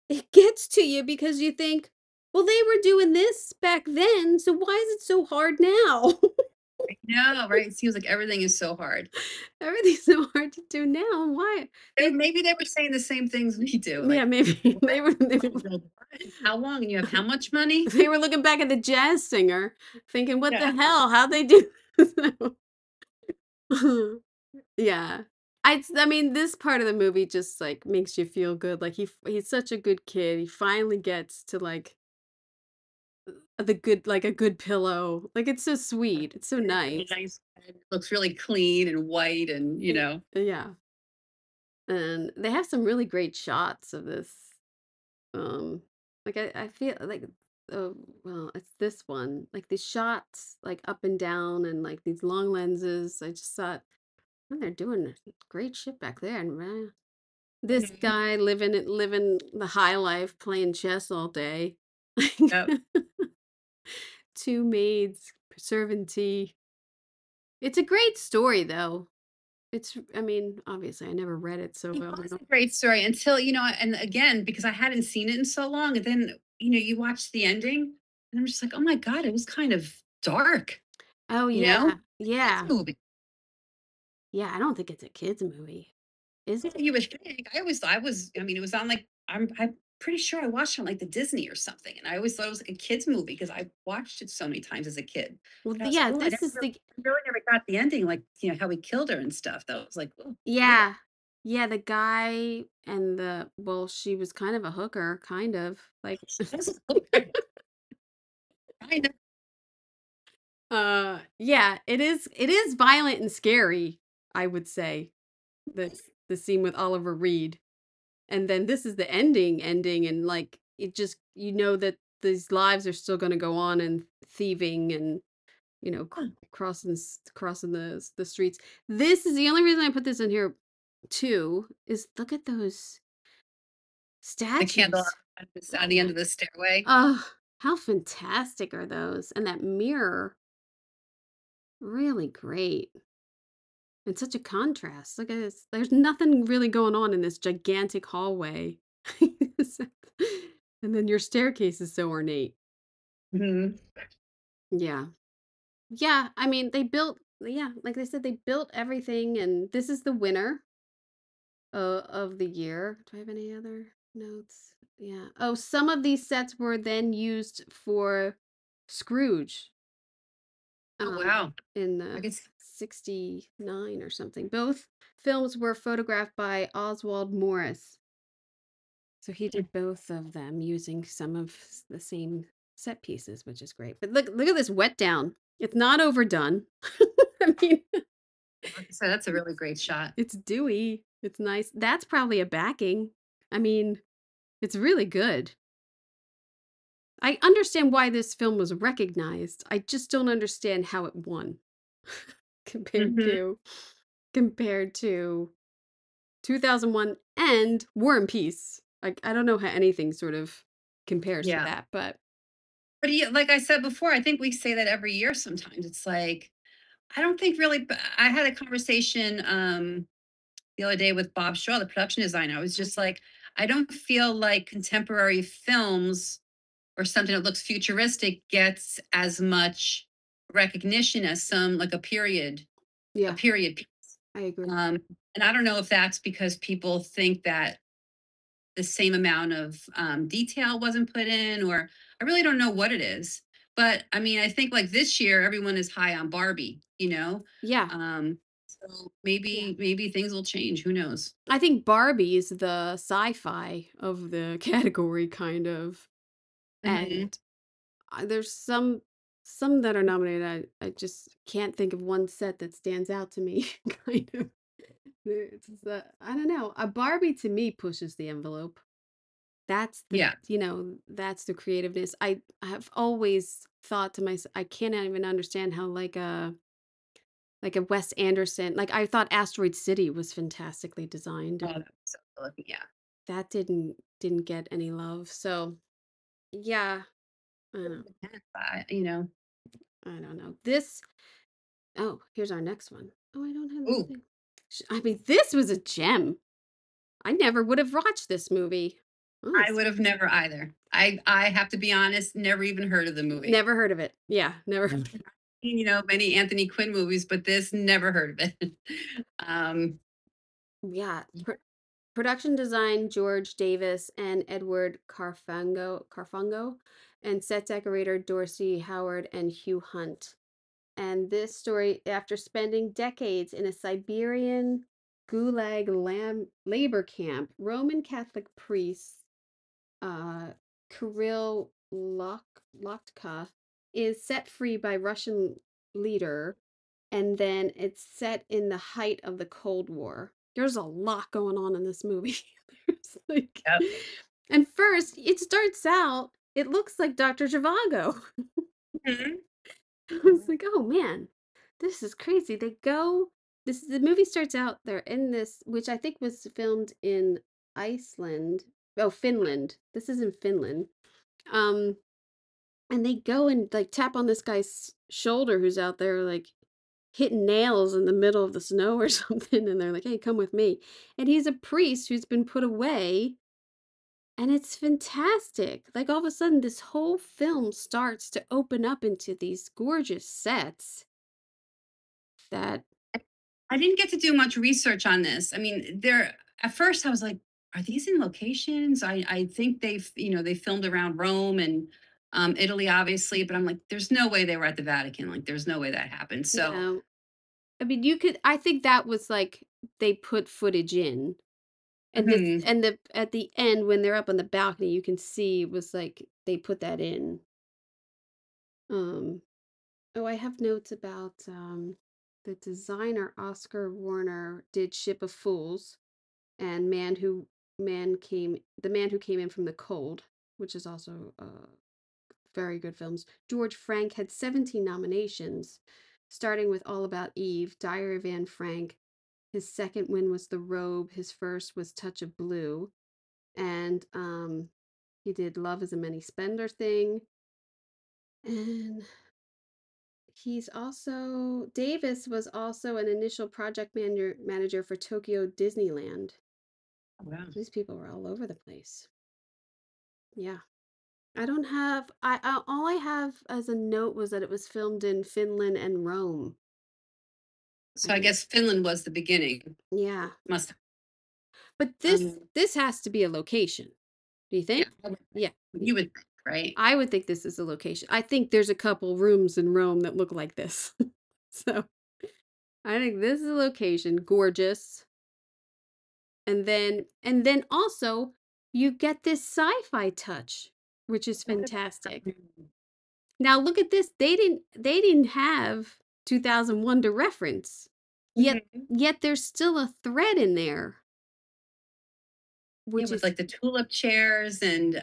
Speaker 2: it gets to you because you think, well, they were doing this back then, so why is it so hard now?
Speaker 3: I know, right? It seems like everything is so hard.
Speaker 2: Everything's so hard to do now. Why? They
Speaker 3: Maybe they were saying the same things we do.
Speaker 2: yeah,
Speaker 3: Like,
Speaker 2: maybe
Speaker 3: what?
Speaker 2: they
Speaker 3: You wanna build what? And how long? And you have how much money?
Speaker 2: they were looking back at the jazz singer, thinking, "What
Speaker 3: Yeah.
Speaker 2: the hell? How'd they do this?" Yeah. I mean, this part of the movie just like makes you feel good. Like he's such a good kid. He finally gets to like the good like a good pillow. Like it's so sweet. It's so
Speaker 3: Really
Speaker 2: nice.
Speaker 3: nice. It looks really clean and white and,
Speaker 2: Yeah. And they have some really great shots of this. Um like I feel like oh well, it's this one. Like the shots like up and down and like these long lenses. I just thought, oh, they're doing great shit back there. And this
Speaker 3: Mhm.
Speaker 2: guy living the high life playing chess all day.
Speaker 3: Yep.
Speaker 2: Two maids serving tea. It's a great story though. I mean, obviously I never read it, so
Speaker 3: It
Speaker 2: I don't
Speaker 3: was
Speaker 2: know.
Speaker 3: a great story until, and again, because I hadn't seen it in so long, and then, you watch the ending, and I'm just like, "Oh my god, it was kind of dark,"
Speaker 2: Oh
Speaker 3: you know?
Speaker 2: yeah.
Speaker 3: Kids
Speaker 2: Yeah.
Speaker 3: movie.
Speaker 2: Yeah, I don't think it's a kids movie. Is
Speaker 3: Yeah,
Speaker 2: it?
Speaker 3: you would think. I mean, it was on, like, I'm pretty sure I watched it on, like, the Disney or something, and I always thought it was like a kids movie because I watched it so many times as a kid.
Speaker 2: Well,
Speaker 3: But I was like,
Speaker 2: yeah,
Speaker 3: "Oh,
Speaker 2: this is the
Speaker 3: I really never got the ending, like, how he killed her and stuff." That was like, "Oh, cool."
Speaker 2: yeah. Yeah, the guy and the well, she was kind of a hooker, kind of. Like
Speaker 3: Kind of.
Speaker 2: yeah, it is violent and scary, I would say. The scene with Oliver Reed. And then this is the ending and like it just that these lives are still going to go on and thieving and crossing the streets. This is the only reason I put this in here too is look at those
Speaker 3: The candle
Speaker 2: statues.
Speaker 3: on the end of the stairway.
Speaker 2: Oh, how fantastic are those? And that mirror, really great. And such a contrast. Look at this. There's nothing really going on in this gigantic hallway. And then your staircase is so ornate.
Speaker 3: Mhm.
Speaker 2: Yeah. Yeah, I mean, like I said, they built everything, and this is the winner of the year. Do I have any other notes? Yeah. Oh, some of these sets were then used for Scrooge
Speaker 3: Oh,
Speaker 2: um,
Speaker 3: wow.
Speaker 2: in
Speaker 3: I
Speaker 2: the
Speaker 3: can see
Speaker 2: 69 or something. Both films were photographed by Oswald Morris. So he did both of them using some of the same set pieces, which is great. But look at this wet down. It's not overdone. I mean,
Speaker 3: like I said, that's a really great shot.
Speaker 2: it's dewy. It's nice. That's probably a backing. I mean, it's really good. I understand why this film was recognized. I just don't understand how it won compared
Speaker 3: Mhm.
Speaker 2: to compared to 2001 and War and Peace. Like I don't know how anything sort of compares to
Speaker 3: Yeah.
Speaker 2: that, but
Speaker 3: But yeah, like I said before, I think we say that every year sometimes. It's like, I don't think really, I had a conversation the other day with Bob Shaw, the production designer. I was just like, I don't feel like contemporary films or something that looks futuristic gets as much recognition as some like a
Speaker 2: yeah,
Speaker 3: period piece.
Speaker 2: I agree.
Speaker 3: Um, and I don't know if that's because people think that the same amount of detail wasn't put in, or I really don't know what it is. But I mean, I think like this year, everyone is high on Barbie.
Speaker 2: Yeah,
Speaker 3: So
Speaker 2: yeah.
Speaker 3: maybe things will change. Who knows?
Speaker 2: I think Barbie is the sci-fi of the category, kind of.
Speaker 3: Hmm.
Speaker 2: And there's some that are nominated. I just can't think of one set that stands out to me. Kind of. I don't know. A Barbie to me pushes the envelope. That's
Speaker 3: Yeah.
Speaker 2: that's the creativeness. I have always thought to myself, I can't even understand how like a Wes Anderson, like I thought Asteroid City was fantastically designed,
Speaker 3: Oh,
Speaker 2: and
Speaker 3: that's so good. Yeah.
Speaker 2: that didn't get any love. So yeah, I don't know.
Speaker 3: I.
Speaker 2: I don't know. This oh, here's our next one. Oh, I don't have this
Speaker 3: Ooh,
Speaker 2: thing. I mean, this was a gem. I never would have watched this movie. Oh,
Speaker 3: I would have never either. I have to be honest, never even heard of the movie.
Speaker 2: never heard of it. Yeah, never.
Speaker 3: Many Anthony Quinn movies, but this never heard of it. um,
Speaker 2: Yeah, production design George Davis and Edward Carfango, and set decorator Dorsey Howard and Hugh Hunt. And this story, after spending decades in a Siberian gulag labor camp, Roman Catholic priest uh, Kirill Lotka is set free by Russian leader, and then it's set in the height of the Cold War. There's a lot going on in this movie. There's like,
Speaker 3: Yep.
Speaker 2: and first it starts out, it looks like Dr. Zhivago.
Speaker 3: Mhm.
Speaker 2: I was like, oh man, this is crazy. The movie starts out, they're in this, which I think was filmed in Iceland. Oh, Finland. This is in Finland. Um, and they go and like tap on this guy's shoulder who's out there like hitting nails in the middle of the snow or something. And they're like, hey, come with me. And he's a priest who's been put away. And it's fantastic. Like all of a sudden, this whole film starts to open up into these gorgeous sets that,
Speaker 3: I didn't get to do much research on this. I mean, there at first I was like, are these in locations? I think they filmed around Rome and Italy, obviously, but I'm like, there's no way they were at the Vatican. Like, there's no way that happened. So,
Speaker 2: no, I mean, I think that was like they put footage in.
Speaker 3: mhm.
Speaker 2: And the at the end when they're up on the balcony, you can see it was like they put that in. Um, oh, I have notes about the designer Oscar Warner did Ship of Fools and Man Who Came In From the Cold, which is also very good films. George Frank had 17 nominations, starting with All About Eve, Diary of Anne Frank. His second win was The Robe. His first was Touch of Blue. And he did Love is a Many Splendor thing. And Davis was also an initial project manager for Tokyo Disneyland.
Speaker 3: Wow.
Speaker 2: These people were all over the place. Yeah. I don't have all I have as a note was that it was filmed in Finland and Rome. I
Speaker 3: So I
Speaker 2: think.
Speaker 3: guess Finland was the beginning.
Speaker 2: Yeah.
Speaker 3: Must
Speaker 2: But
Speaker 3: um
Speaker 2: this has to be a location. Do you
Speaker 3: yeah,
Speaker 2: think? Yeah.
Speaker 3: you would think, right?
Speaker 2: I would think this is a location. I think there's a couple rooms in Rome that look like this. So I think this is a location, gorgeous. And then also you get this sci-fi touch, which is fantastic. Now look at this. They didn't have 2001 to reference. Yet
Speaker 3: Mhm.
Speaker 2: yet there's still a thread in there,
Speaker 3: Yeah,
Speaker 2: which
Speaker 3: with
Speaker 2: is
Speaker 3: like the tulip chairs and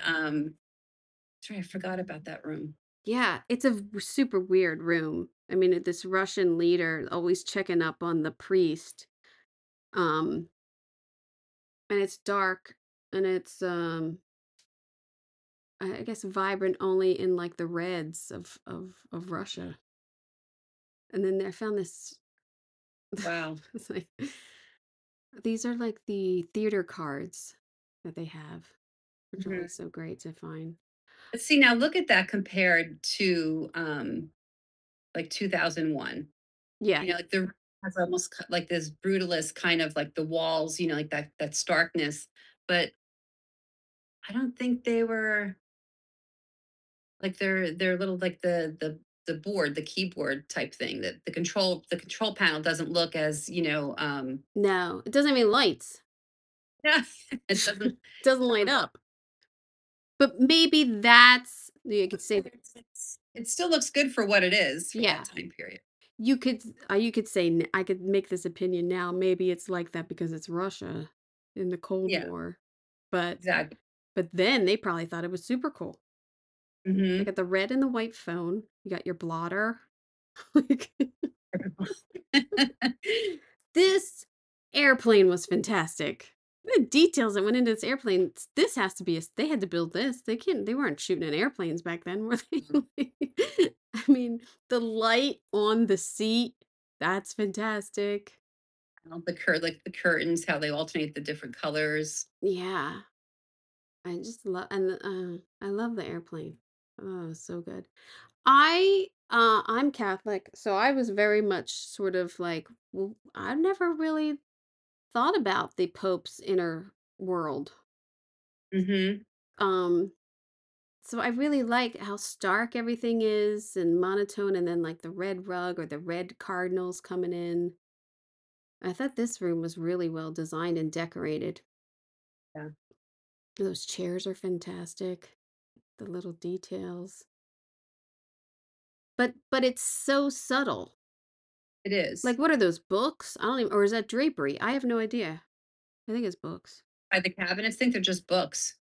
Speaker 3: sorry, I forgot about that room.
Speaker 2: yeah, it's a super weird room. I mean, this Russian leader always checking up on the priest. Um and it's dark and it's I guess vibrant only in like the reds of Russia. And then I found this
Speaker 3: Wow.
Speaker 2: it's like these are like the theater cards that they have, which are always
Speaker 3: Mhm.
Speaker 2: so great to find.
Speaker 3: But see, now look at that compared to like 2001.
Speaker 2: Yeah,
Speaker 3: You know, like the room has almost like this brutalist kind of like the walls, like that starkness. But I don't think they were like they're little like the board, the keyboard type thing that the control panel doesn't look as,
Speaker 2: no, it doesn't have any lights.
Speaker 3: yeah, it doesn't.
Speaker 2: Doesn't light up. But maybe that's you could say
Speaker 3: It still looks good for what it is for that
Speaker 2: yeah.
Speaker 3: time period.
Speaker 2: You could say I could make this opinion now. Maybe it's like that because it's Russia in the Cold
Speaker 3: Yeah,
Speaker 2: War. But
Speaker 3: exactly.
Speaker 2: but then they probably thought it was super cool. They
Speaker 3: Hmm.
Speaker 2: got the red and the white phone. You got your blotter. Like this airplane was fantastic. The details that went into this airplane. This has to be they had to build this. They weren't shooting in airplanes back then, were they? I mean, the light on the seat, that's fantastic.
Speaker 3: Like the curtains, how they alternate the different colors.
Speaker 2: Yeah. I just love and I love the airplane. Oh, so good. I'm Catholic, so I was very much sort of like, well, I've never really thought about the Pope's inner world.
Speaker 3: Hmm.
Speaker 2: Um, So I really like how stark everything is and monotone, and then like the red rug or the red cardinals coming in. I thought this room was really well designed and decorated.
Speaker 3: Yeah,
Speaker 2: Those chairs are fantastic. The little details. But it's so subtle.
Speaker 3: it is.
Speaker 2: Like what are those books? I don't even, or is that drapery? I have no idea. I think it's books.
Speaker 3: By the cabinets, think they're just books.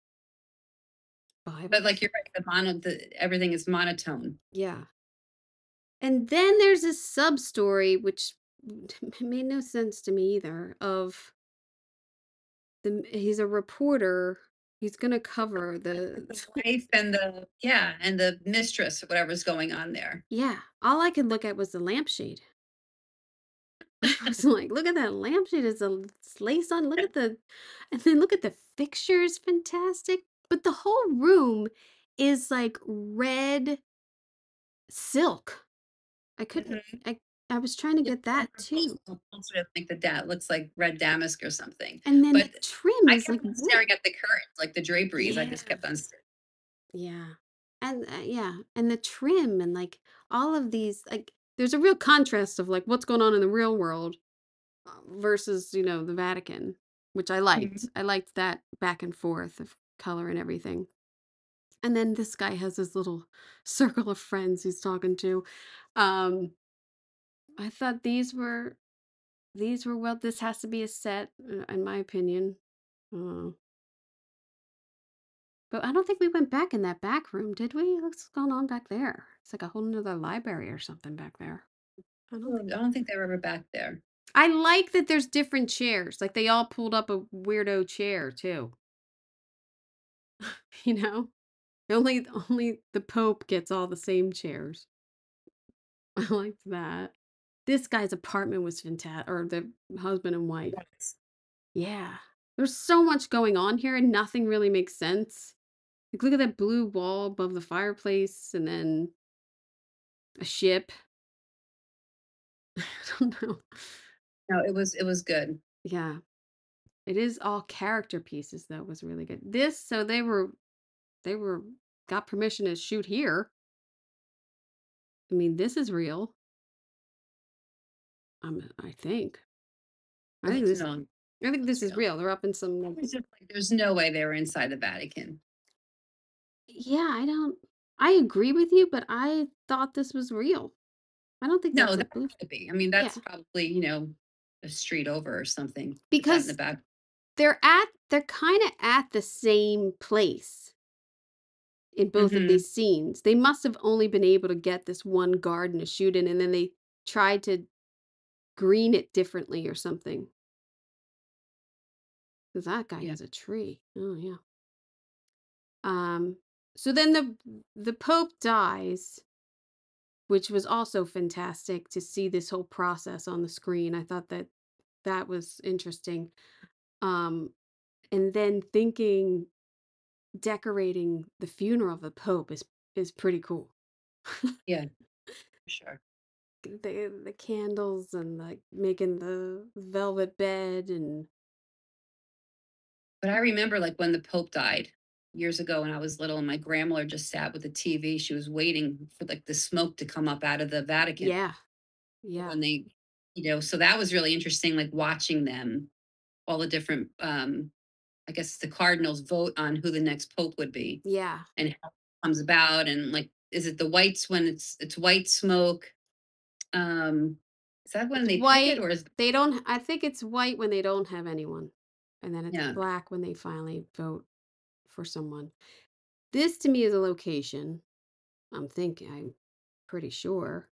Speaker 3: But like
Speaker 2: Bibles.
Speaker 3: you're right, everything is monotone.
Speaker 2: Yeah. And then there's this sub story which made no sense to me either of he's a reporter. He's going to cover the
Speaker 3: The wife and the mistress or whatever's going on there.
Speaker 2: yeah, all I could look at was the lampshade. I was like, look at that lampshade. It's a lace on. Look at the, and then look at the fixtures. Fantastic. But the whole room is like red silk. I couldn't,
Speaker 3: Mhm.
Speaker 2: I was trying to
Speaker 3: Yeah,
Speaker 2: get
Speaker 3: and
Speaker 2: that
Speaker 3: her
Speaker 2: too.
Speaker 3: upholstery, I think that looks like red damask or something.
Speaker 2: And then the
Speaker 3: But
Speaker 2: trim
Speaker 3: I
Speaker 2: is like
Speaker 3: kept on
Speaker 2: wood.
Speaker 3: staring at the curtains, like the draperies. I
Speaker 2: Yeah.
Speaker 3: just kept on staring.
Speaker 2: Yeah. And yeah. And the trim and like all of these, like, there's a real contrast of like what's going on in the real world versus, the Vatican, which I liked.
Speaker 3: Mhm.
Speaker 2: I liked that back and forth of color and everything. And then this guy has his little circle of friends he's talking to. Um, I thought these were well. This has to be a set, in my opinion. Uh, but I don't think we went back in that back room, did we? What's going on back there? It's like a whole nother library or something back there. I don't
Speaker 3: Oh,
Speaker 2: think.
Speaker 3: I don't think they were ever back there.
Speaker 2: I like that there's different chairs. Like they all pulled up a weirdo chair too. You know, only the Pope gets all the same chairs. I liked that. This guy's apartment was fantastic, or the husband and wife.
Speaker 3: Yes.
Speaker 2: Yeah. There's so much going on here and nothing really makes sense. Like, look at that blue wall above the fireplace and then a ship. I don't know.
Speaker 3: No, it was good.
Speaker 2: Yeah. It is all character pieces that was really good. This, so they were got permission to shoot here. I mean, this is real. I think. I think this
Speaker 3: No,
Speaker 2: I think
Speaker 3: it's
Speaker 2: this is
Speaker 3: real.
Speaker 2: real. They're up in some like,
Speaker 3: It's just like there's no way they were inside the Vatican.
Speaker 2: yeah, I agree with you, but I thought this was real. I don't think
Speaker 3: No,
Speaker 2: that's a
Speaker 3: that
Speaker 2: booth.
Speaker 3: had to be. I mean,
Speaker 2: Yeah,
Speaker 3: that's probably, a street over or something. Put that in the
Speaker 2: because
Speaker 3: back.
Speaker 2: they're kind of at the same place in both of
Speaker 3: Mhm.
Speaker 2: these scenes. They must have only been able to get this one garden to shoot in, and then they tried to green it differently or something. Because that guy
Speaker 3: Yeah.
Speaker 2: has a tree. Oh yeah. Um. So then the Pope dies, which was also fantastic to see this whole process on the screen. I thought that was interesting. Um, and then thinking decorating the funeral of the Pope is pretty cool.
Speaker 3: Yeah, for sure.
Speaker 2: The candles and like making the velvet bed and
Speaker 3: But I remember, like, when the Pope died years ago when I was little and my grandmother just sat with the TV, she was waiting for, like, the smoke to come up out of the Vatican
Speaker 2: yeah, yeah,
Speaker 3: when so that was really interesting, like, watching them, all the different, I guess the cardinals vote on who the next pope would be
Speaker 2: yeah.
Speaker 3: and how it comes about and, like, is it the whites when it's white smoke? Um, is that when
Speaker 2: It's
Speaker 3: they pick it
Speaker 2: white.
Speaker 3: or is
Speaker 2: They don't. I think it's white when they don't have anyone, and then it's
Speaker 3: yeah,
Speaker 2: black when they finally vote for someone. This to me is a location. I'm pretty sure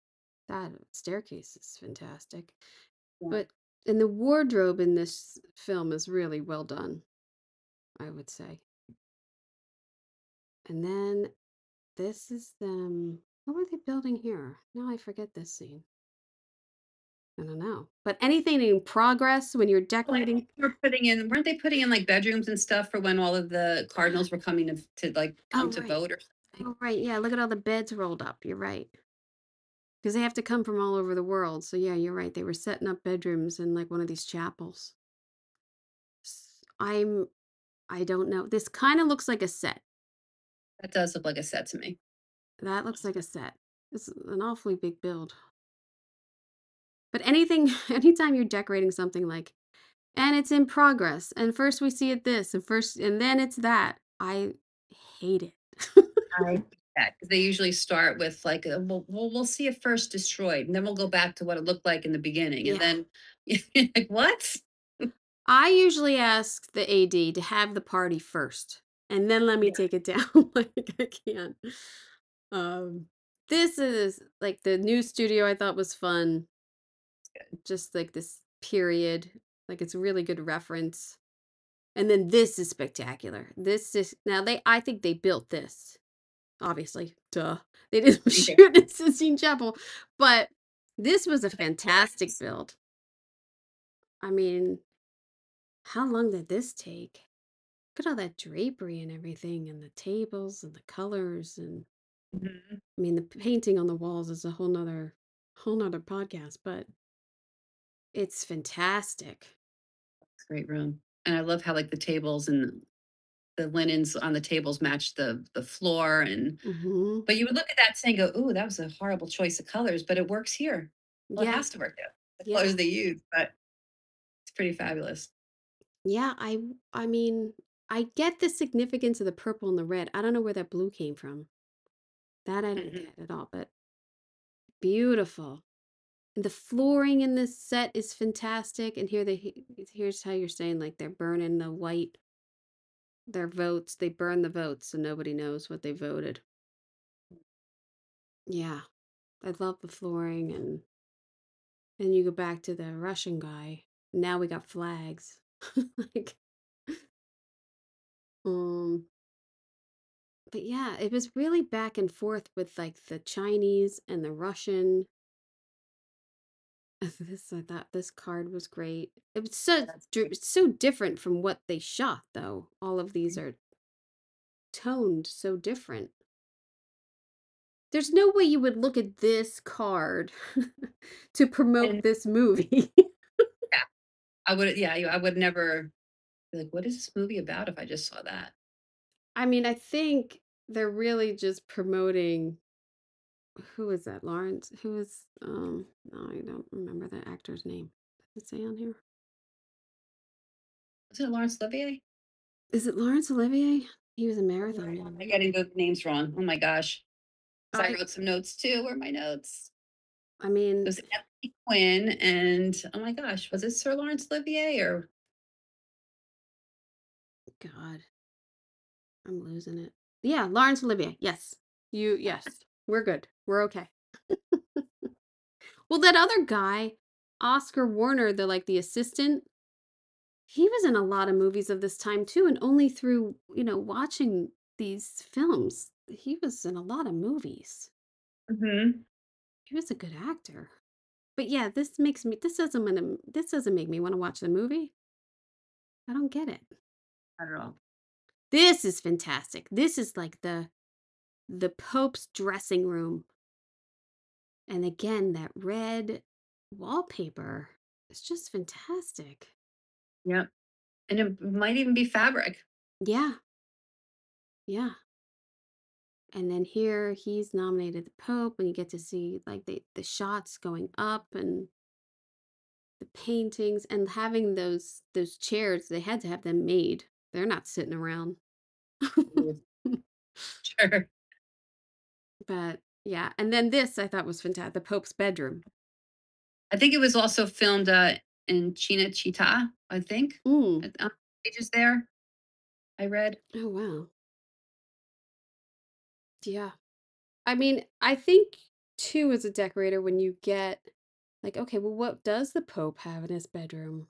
Speaker 2: that staircase is fantastic.
Speaker 3: yeah.
Speaker 2: But and the wardrobe in this film is really well done, I would say. And then this is them. What were they building here? Now I forget this scene. I don't know. But anything in progress when you're
Speaker 3: Well, I think
Speaker 2: decorating.
Speaker 3: they were putting in weren't they putting in, like, bedrooms and stuff for when all of the cardinals were coming to, like, come
Speaker 2: Oh
Speaker 3: to
Speaker 2: right.
Speaker 3: vote or something?
Speaker 2: Oh right. Yeah. Look at all the beds rolled up. You're right. Because they have to come from all over the world. So yeah, you're right. They were setting up bedrooms in like one of these chapels. I don't know. This kind of looks like a set.
Speaker 3: That does look like a set to me.
Speaker 2: That looks like a set. It's an awfully big build. But anything, anytime you're decorating something like, and it's in progress, and first we see it this, and then it's that, I hate it.
Speaker 3: I that because they usually start with like, we'll see it first destroyed, and then we'll go back to what it looked like in the beginning, and
Speaker 2: Yeah.
Speaker 3: then like what?
Speaker 2: I usually ask the AD to have the party first, and then let me
Speaker 3: Yeah,
Speaker 2: take it down. Like I can't. Um, this is like the new studio. I thought was fun. Just like this period, like it's a really good reference. And then this is spectacular. This is now they. I think they built this. Obviously, duh. They didn't
Speaker 3: me too.
Speaker 2: shoot in Sistine Chapel, but this was a fantastic build. I mean, how long did this take? Look at all that drapery and everything, and the tables and the colors, and
Speaker 3: Mhm.
Speaker 2: I mean, the painting on the walls is a whole nother podcast, but it's fantastic.
Speaker 3: It's a great room, and I love how like the tables and the linens on the tables match the floor, and
Speaker 2: Hmm.
Speaker 3: but you would look at that and go, "Ooh, that was a horrible choice of colors," but it works here. Well, it
Speaker 2: Yeah,
Speaker 3: has to work there. The
Speaker 2: yeah,
Speaker 3: colors they use, but it's pretty fabulous.
Speaker 2: yeah. I mean, I get the significance of the purple and the red. I don't know where that blue came from. That I don't
Speaker 3: Mhm.
Speaker 2: get at all, but beautiful. And the flooring in this set is fantastic. And here's how you're saying like they're burning the white their votes. They burn the votes so nobody knows what they voted. Yeah, I love the flooring, and you go back to the Russian guy. Now we got flags. Like, um, but yeah, it was really back and forth with like the Chinese and the Russian. This I thought this card was great. It was
Speaker 3: That's
Speaker 2: so different from what they shot though. All of these are toned so different. There's no way you would look at this card to promote
Speaker 3: and
Speaker 2: this movie.
Speaker 3: yeah, I would yeah, I would never be like, "What is this movie about?" if I just saw that.
Speaker 2: I mean, I think they're really just promoting who is that? Lawrence? Who is no, I don't remember the actor's name. Does it say on here?
Speaker 3: Was it Laurence Olivier?
Speaker 2: Is it Laurence Olivier? He was a
Speaker 3: Oh,
Speaker 2: marathon
Speaker 3: I'm
Speaker 2: man.
Speaker 3: getting the names wrong. Oh my gosh. 'Cause I
Speaker 2: I
Speaker 3: wrote some notes too. Where are my notes?
Speaker 2: I
Speaker 3: It
Speaker 2: mean,
Speaker 3: was Emily Quinn and oh my gosh, was it Sir Lawrence Olivier or
Speaker 2: God, I'm losing it. Yeah, Laurence Olivier. Yes. Yes. We're good. We're okay. Well, that other guy, Oscar Warner, the assistant, he was in a lot of movies of this time too, and only through, watching these films. He was in a lot of movies.
Speaker 3: Mhm.
Speaker 2: He was a good actor. But yeah, this doesn't make me want to watch the movie. I don't get it.
Speaker 3: Not at all.
Speaker 2: This is fantastic. This is like the Pope's dressing room. And again, that red wallpaper is just fantastic.
Speaker 3: Yep. And it might even be fabric.
Speaker 2: Yeah, yeah. And then here he's nominated the Pope, and you get to see like the shots going up and the paintings and having those chairs. They had to have them made. They're not sitting around.
Speaker 3: Mm, sure.
Speaker 2: But yeah, and then this I thought was fantastic. The Pope's bedroom.
Speaker 3: I think it was also filmed in Cinecittà, I think.
Speaker 2: Mm.
Speaker 3: Pages there. I read.
Speaker 2: Oh wow. Yeah. I mean, I think too as a decorator when you get like, okay, well, what does the Pope have in his bedroom?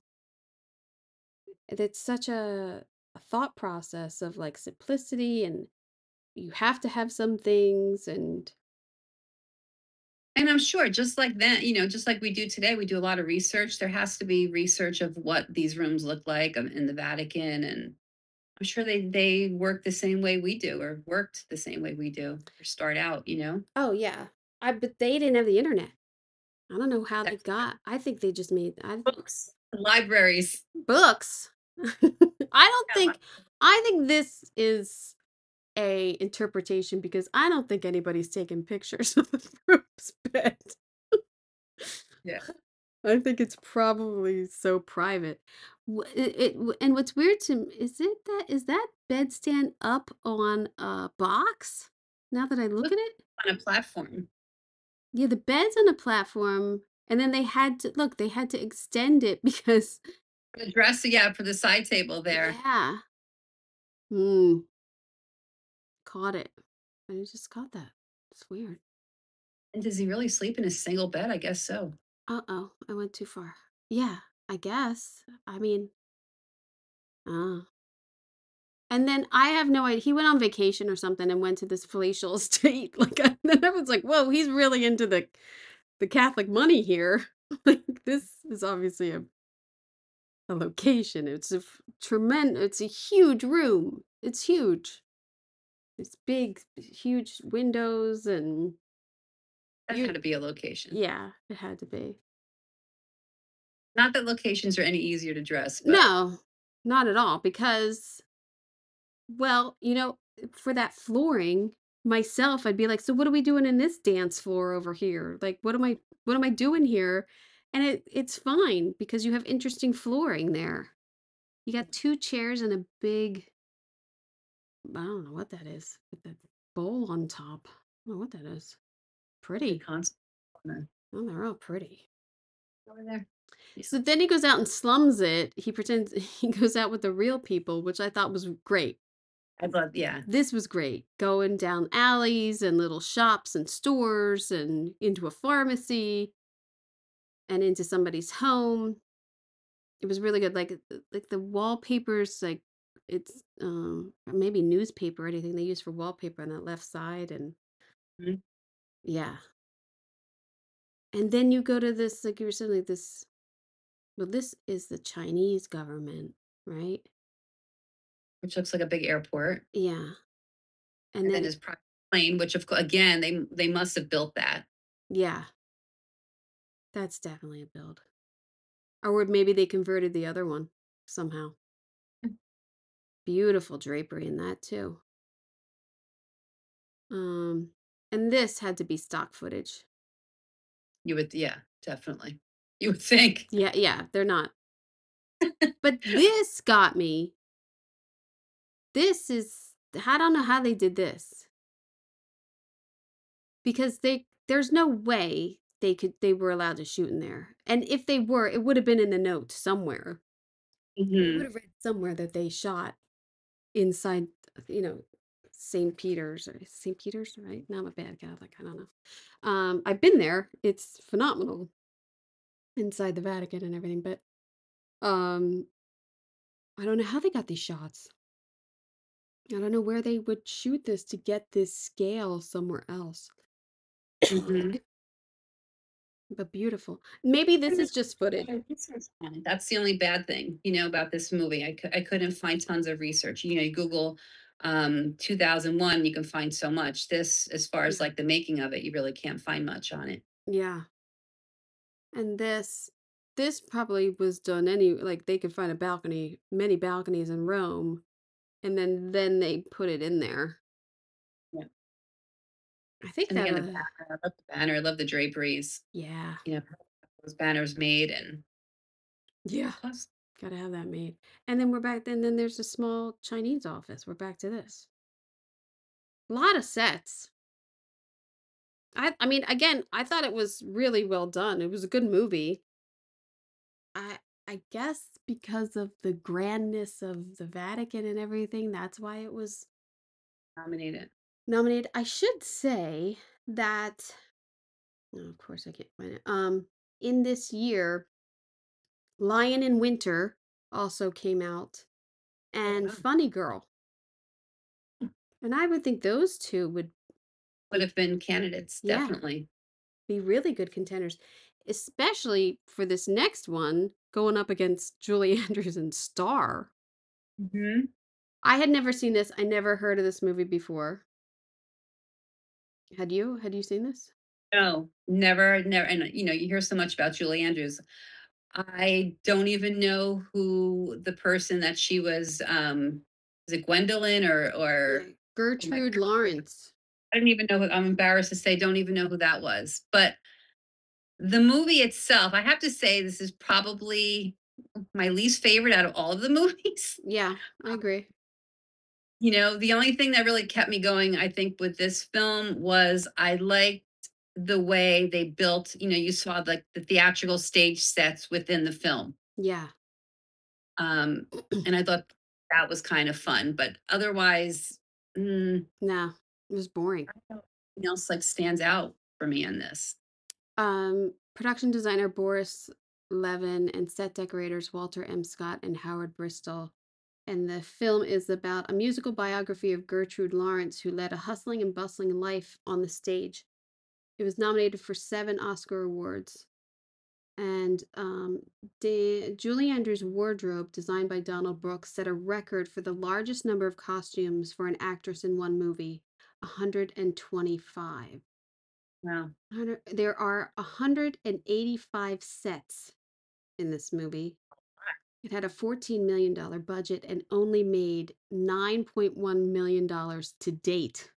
Speaker 2: It's such a thought process of like simplicity, and you have to have some things, and
Speaker 3: And I'm sure just like that, just like we do today, we do a lot of research. There has to be research of what these rooms look like in the Vatican, and I'm sure they work the same way we do, or worked the same way we do, or start out.
Speaker 2: oh yeah. But they didn't have the internet. I don't know how they
Speaker 3: That's
Speaker 2: got. I think they just made
Speaker 3: books, libraries.
Speaker 2: books. I don't
Speaker 3: Yeah,
Speaker 2: think I think this is a interpretation because I don't think anybody's taking pictures of the groom's bed.
Speaker 3: Yeah.
Speaker 2: I think it's probably so private. And what's weird to me is that bedstand up on a box? Now that I look
Speaker 3: Look
Speaker 2: at it,
Speaker 3: on a platform.
Speaker 2: yeah, the bed's on a platform, and then they had to extend it because
Speaker 3: The dress, yeah, for the side table there.
Speaker 2: yeah, hmm, caught it. I just caught that. It's weird.
Speaker 3: And does he really sleep in a single bed? I guess so.
Speaker 2: Uh oh, I went too far. Yeah, I guess. I mean, uh, and then I have no idea. He went on vacation or something and went to this palatial estate. Like, then I was like, "Whoa, he's really into the Catholic money here." Like, this is obviously a location. It's a tremendous. It's a huge room. It's huge. It's big, huge windows, and
Speaker 3: That
Speaker 2: you.
Speaker 3: had to be a location.
Speaker 2: Yeah, it had to be.
Speaker 3: Not that locations are any easier to dress, but
Speaker 2: No, not at all. Because, well, for that flooring, myself, I'd be like, "So what are we doing in this dance floor over here? Like, what am I doing here?" And it's fine because you have interesting flooring there. You got 2 chairs and a big I don't know what that is, with the bowl on top. I don't know what that is.
Speaker 3: the
Speaker 2: Pretty.
Speaker 3: constant
Speaker 2: Oh, they're all pretty.
Speaker 3: over there. Yeah.
Speaker 2: So then he goes out and slums it. He pretends he goes out with the real people, which I thought was great.
Speaker 3: I love, yeah.
Speaker 2: This was great. Going down alleys and little shops and stores and into a pharmacy and into somebody's home. It was really good. Like the wallpapers, like it's maybe newspaper or anything they use for wallpaper on that left side, and
Speaker 3: Mhm.
Speaker 2: yeah. And then you go to this, like you were saying, like this. Well, this is the Chinese government, right?
Speaker 3: Which looks like a big airport.
Speaker 2: Yeah. And
Speaker 3: And then
Speaker 2: then
Speaker 3: his private plane, which of course, again, they must have built that.
Speaker 2: yeah, that's definitely a build. Or maybe they converted the other one somehow. Beautiful drapery in that too. Um, and this had to be stock footage.
Speaker 3: You would, yeah, definitely. You would think.
Speaker 2: Yeah, yeah, they're not. But this got me. This is I don't know how they did this because there's no way they were allowed to shoot in there. And if they were, it would have been in the note somewhere. I would
Speaker 3: Mhm.
Speaker 2: have read somewhere that they shot inside, you know, St. Peter's, right? Now I'm a bad Catholic. I don't know. I've been there. It's phenomenal inside the Vatican and everything, but um, I don't know how they got these shots. I don't know where they would shoot this to get this scale somewhere else.
Speaker 3: Mhm.
Speaker 2: But beautiful. Maybe this
Speaker 3: And
Speaker 2: is just footage.
Speaker 3: research on it. That's the only bad thing, about this movie. I couldn't find tons of research. You Google 2001, you can find so much. This, as far as
Speaker 2: Yeah.
Speaker 3: like the making of it, you really can't find much on it.
Speaker 2: Yeah. And this probably was done like they could find many balconies in Rome, and then they put it in there.
Speaker 3: Yeah.
Speaker 2: I think
Speaker 3: And
Speaker 2: that
Speaker 3: again, the banner. I love the banner. I love the draperies.
Speaker 2: yeah.
Speaker 3: You know, those banners made and
Speaker 2: Yeah.
Speaker 3: plus
Speaker 2: Gotta have that made. And then we're back then there's a small Chinese office. We're back to this. A lot of sets. I mean, again, I thought it was really well done. It was a good movie. I guess because of the grandness of the Vatican and everything, that's why it was
Speaker 3: nominated.
Speaker 2: nominated. I should say that oh, of course I can't find it. In this year, Lion in Winter also came out
Speaker 3: Oh,
Speaker 2: and
Speaker 3: wow.
Speaker 2: Funny Girl. And I would think those two would
Speaker 3: Would have been candidates,
Speaker 2: yeah,
Speaker 3: definitely.
Speaker 2: be really good contenders, especially for this next one going up against Julie Andrews and Star.
Speaker 3: Mhm.
Speaker 2: I had never seen this. I never heard of this movie before. Had you? Had you seen this?
Speaker 3: No, never, never. And you hear so much about Julie Andrews. I don't even know who the person that she was. Is it Gwendolyn or
Speaker 2: Yeah,
Speaker 3: Oh my
Speaker 2: Gertrude
Speaker 3: god.
Speaker 2: Lawrence.
Speaker 3: I don't even know who I'm embarrassed to say, don't even know who that was. But the movie itself, I have to say this is probably my least favorite out of all of the movies.
Speaker 2: Yeah, I agree.
Speaker 3: You know, the only thing that really kept me going, I think, with this film was I liked the way they built, you know, you saw like the theatrical stage sets within the film.
Speaker 2: Yeah.
Speaker 3: Um, and I thought that was kind of fun, but otherwise,
Speaker 2: Nah, it was boring.
Speaker 3: I don't know, nothing else like stands out for me in this.
Speaker 2: Production designer Boris Levin and set decorators Walter M. Scott and Howard Bristol. And the film is about a musical biography of Gertrude Lawrence, who led a hustling and bustling life on the stage. It was nominated for 7 Oscar awards. And Julie Andrews' wardrobe, designed by Donald Brooks, set a record for the largest number of costumes for an actress in one movie, 125.
Speaker 3: Wow.
Speaker 2: There are 185 sets in this movie. It had a $14 million budget and only made $9.1 million to date.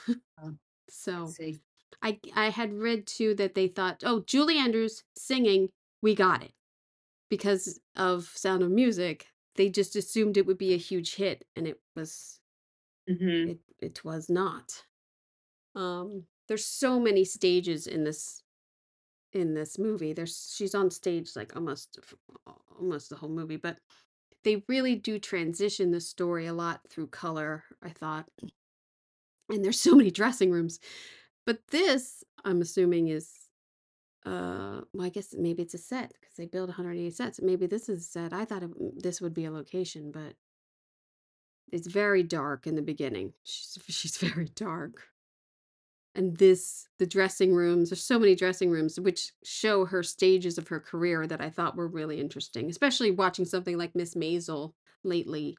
Speaker 3: Oh, let's
Speaker 2: So
Speaker 3: see.
Speaker 2: I had read too that they thought, oh, Julie Andrews singing, we got it. Because of Sound of Music, they just assumed it would be a huge hit, and
Speaker 3: Hmm.
Speaker 2: it was not. There's so many stages in this movie. She's on stage like almost the whole movie, but they really do transition the story a lot through color, I thought. And there's so many dressing rooms. But this, I'm assuming, is well, I guess maybe it's a set because they build 180 sets. Maybe this is a set. I thought this would be a location, but it's very dark in the beginning. She's very dark. And the dressing rooms, there's so many dressing rooms which show her stages of her career that I thought were really interesting, especially watching something like Miss Maisel lately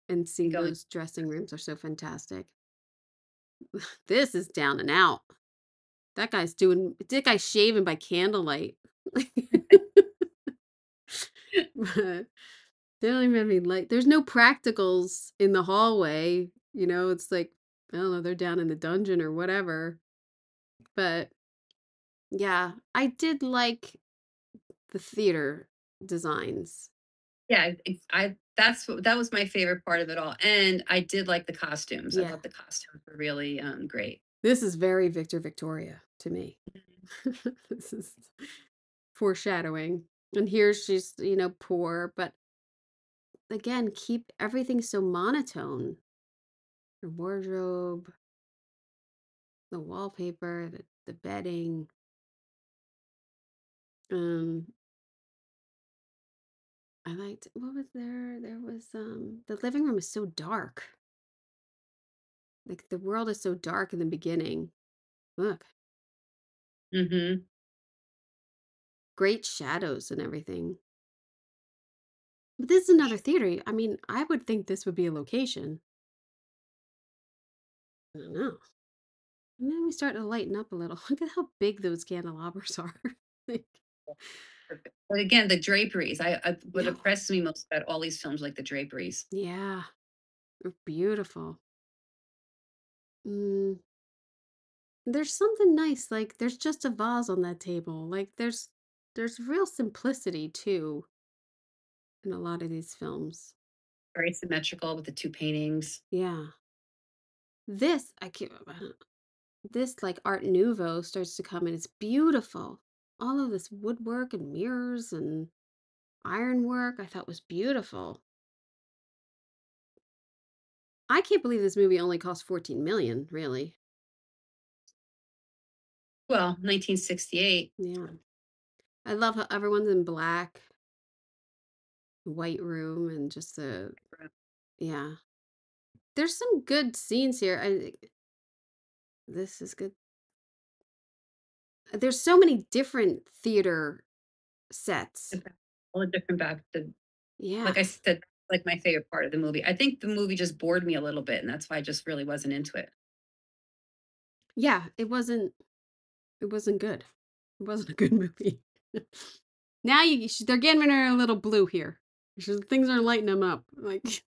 Speaker 2: and seeing
Speaker 3: Going.
Speaker 2: those dressing rooms are so fantastic. This is down and out. That guy's shaving by candlelight. But they don't even have any light. There's no practicals in the hallway. You know, it's like, I don't know, they're down in the dungeon or whatever. But yeah, I did like the theater designs.
Speaker 3: Yeah, that was my favorite part of it all. And I did like the costumes. I
Speaker 2: Yeah.
Speaker 3: thought the costumes were really great.
Speaker 2: This is very Victoria to me. This is foreshadowing. And here she's, poor, but again, keep everything so monotone. Her wardrobe, the wallpaper, the bedding. Um, I liked what was there? There was the living room is so dark. Like the world is so dark in the beginning. Look,
Speaker 3: Hmm.
Speaker 2: great shadows and everything. But this is another theater. I mean, I would think this would be a location. I don't know. And then we start to lighten up a little. Look at how big those candelabras are. Like,
Speaker 3: But again, the draperies. What
Speaker 2: yeah,
Speaker 3: impressed me most about all these films, like the draperies.
Speaker 2: yeah, they're beautiful. Mm, there's something nice. Like there's just a vase on that table. Like there's real simplicity too in a lot of these films.
Speaker 3: Very symmetrical with the two paintings.
Speaker 2: Yeah. This I can't this like Art Nouveau starts to come in. It's beautiful. All of this woodwork and mirrors and ironwork I thought was beautiful. I can't believe this movie only cost 14 million, really.
Speaker 3: Well, 1968.
Speaker 2: Yeah. I love how everyone's in black, white room and just the yeah. There's some good scenes here. This is good. There's so many different theater sets.
Speaker 3: All the different
Speaker 2: Yeah.
Speaker 3: like I said, like my favorite part of the movie. I think the movie just bored me a little bit, and that's why I just really wasn't into it.
Speaker 2: Yeah, it wasn't good. It wasn't a good movie. Now they're getting her a little blue here. Things are lighting them up. Like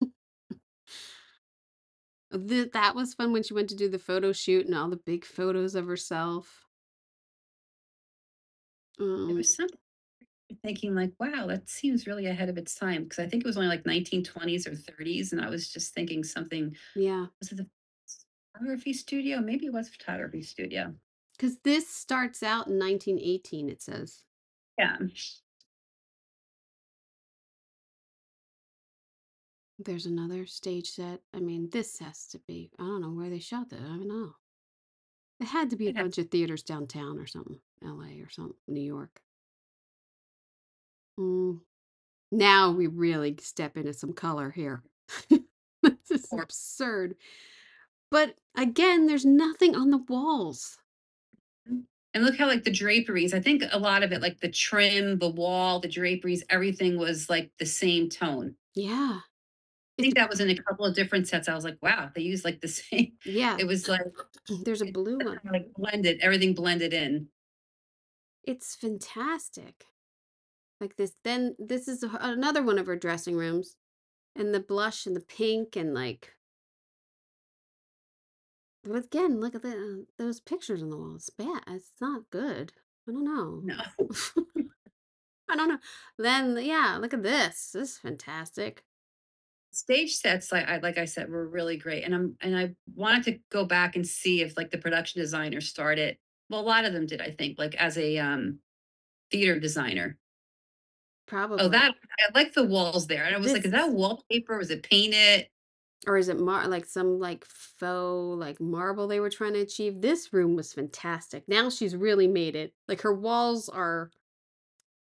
Speaker 2: That was fun when she went to do the photo shoot and all the big photos of herself.
Speaker 3: There
Speaker 2: Um,
Speaker 3: was something thinking like, wow, that seems really ahead of its time because I think it was only like 1920s or 30s, and I was just thinking something.
Speaker 2: yeah,
Speaker 3: Was it the photography studio? Maybe it was photography studio.
Speaker 2: because this starts out in 1918, it says.
Speaker 3: Yeah.
Speaker 2: There's another stage set. I mean, this has to be, I don't know where they shot that. I don't know. It had to be a
Speaker 3: Yeah.
Speaker 2: bunch of theaters downtown or something, LA or something, New York. Mm. Now we really step into some color here. This is
Speaker 3: Or-
Speaker 2: absurd. But again, there's nothing on the walls.
Speaker 3: And look how like the draperies, I think a lot of it, like the trim, the wall, the draperies, everything was like the same tone.
Speaker 2: Yeah.
Speaker 3: I
Speaker 2: It's
Speaker 3: think that was in a couple of different sets. I was like, wow, they used like the same.
Speaker 2: yeah.
Speaker 3: It was like
Speaker 2: There's a
Speaker 3: it
Speaker 2: blue one.
Speaker 3: kind of like blended, everything blended in.
Speaker 2: It's fantastic. Like this. Then this is another one of her dressing rooms, and the blush and the pink and like. But again, look at those pictures on the wall. It's bad. It's not good. I don't know.
Speaker 3: No.
Speaker 2: I don't know. Then yeah, look at this. This is fantastic.
Speaker 3: Stage sets, like I said, were really great, and I wanted to go back and see if like the production designer started. Well, a lot of them did, I think, like as a theater designer. Oh,
Speaker 2: Probably.
Speaker 3: that I like the walls there, and I was like,
Speaker 2: This
Speaker 3: is that
Speaker 2: is
Speaker 3: wallpaper? Was it painted?
Speaker 2: or is it like some like faux like marble they were trying to achieve? This room was fantastic. Now she's really made it. Like her walls are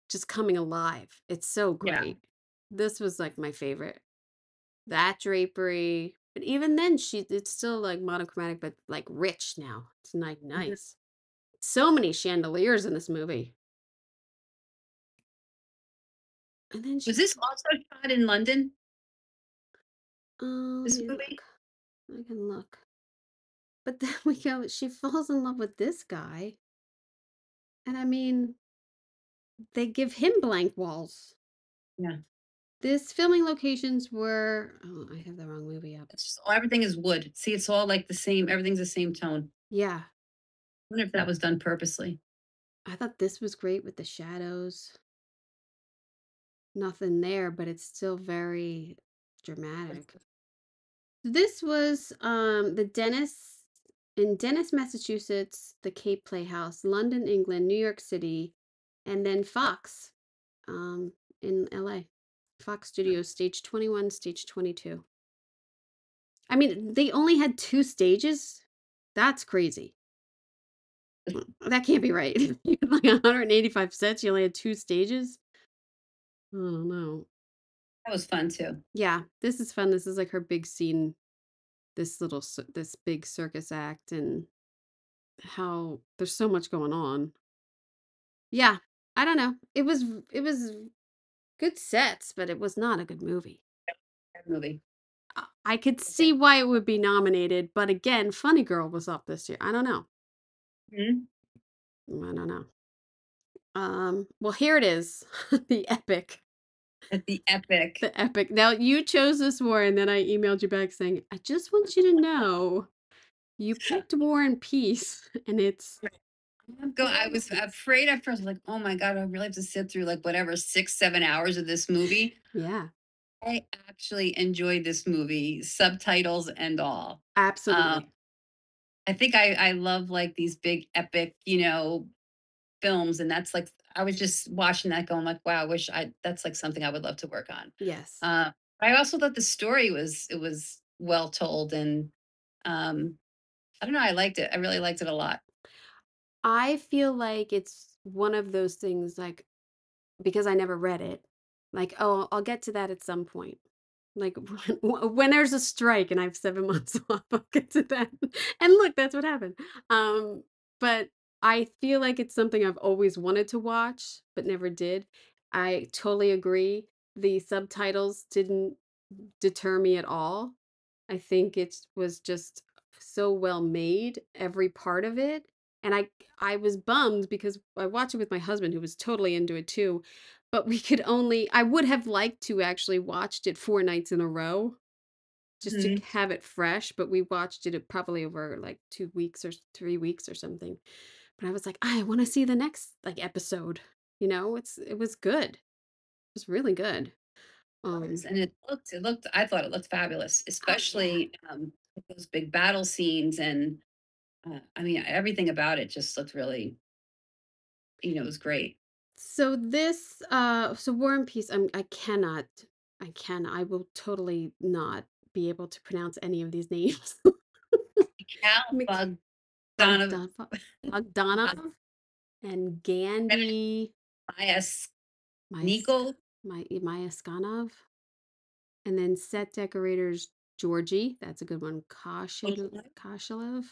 Speaker 2: just coming alive. It's so
Speaker 3: Yeah,
Speaker 2: great. This was like my favorite. That drapery, but even then it's still like monochromatic but like rich now. It's like
Speaker 3: mhm.
Speaker 2: nice. So many chandeliers in this movie. And then
Speaker 3: Was
Speaker 2: she
Speaker 3: this also shot in London?
Speaker 2: oh, let
Speaker 3: This
Speaker 2: me
Speaker 3: movie?
Speaker 2: look. I can look. But then we go she falls in love with this guy. And I mean, they give him blank walls.
Speaker 3: Yeah,
Speaker 2: This filming locations were oh, I have the wrong movie up.
Speaker 3: it's just everything is wood. See, it's all like the same. Everything's the same tone.
Speaker 2: Yeah.
Speaker 3: I wonder if that was done purposely.
Speaker 2: I thought this was great with the shadows. Nothing there, but it's still very dramatic. This was the Dennis in Dennis, Massachusetts, the Cape Playhouse, London, England, New York City, and then Fox um in LA. Fox Studios, stage 21, stage 22. I mean, they only had 2 stages? That's crazy. That can't be right. You had like 185 sets, you only had 2 stages? I don't know.
Speaker 3: That was fun too.
Speaker 2: Yeah, this is fun. This is like her big scene, this big circus act and how there's so much going on. Yeah, I don't know. It was good sets, but it was not a good movie.
Speaker 3: That movie.
Speaker 2: I could see why it would be nominated, but again, Funny Girl was up this year. I don't know.
Speaker 3: Mhm.
Speaker 2: I don't know. Well, here it is. The epic.
Speaker 3: At the epic.
Speaker 2: The epic. Now you chose this war, and then I emailed you back saying, I just want you to know you picked War and Peace, and it's
Speaker 3: Go. I was afraid at first, like, oh my god, I really have to sit through like whatever 6, 7 hours of this movie.
Speaker 2: yeah,
Speaker 3: I actually enjoyed this movie, subtitles and all. Um,
Speaker 2: absolutely.
Speaker 3: I think I love like these big epic, films, and that's like I was just watching that going like, wow, I wish I that's like something I would love to work on.
Speaker 2: Yes.
Speaker 3: Uh, I also thought the story was well told, and um, I don't know, I liked it. I really liked it a lot.
Speaker 2: I feel like it's one of those things like because I never read it, like, oh, I'll get to that at some point. Like when there's a strike and I have 7 months off, I'll get to that. And look, that's what happened. But I feel like it's something I've always wanted to watch, but never did. I totally agree. The subtitles didn't deter me at all. I think it was just so well made, every part of it. And I was bummed because I watched it with my husband who was totally into it too. But we could only I would have liked to actually watched it 4 nights in a row just to
Speaker 3: Mhm.
Speaker 2: have it fresh, but we watched it probably over like 2 weeks or 3 weeks or something. But I was like, I want to see the next like episode. It was good. It was really good.
Speaker 3: Was,
Speaker 2: Um,
Speaker 3: and I thought it looked fabulous,
Speaker 2: oh yeah.
Speaker 3: especially, with those big battle scenes and, I mean, everything about it just looked really, it was great.
Speaker 2: So War and Peace, I will totally not be able to pronounce any of these names.
Speaker 3: Cal
Speaker 2: Mc-
Speaker 3: Bogdanov
Speaker 2: Bogdanov and Gandhi,
Speaker 3: Myas
Speaker 2: Myask,
Speaker 3: Nico
Speaker 2: Myaskanov, and then set decorators Georgie, that's a good one. Kashilev,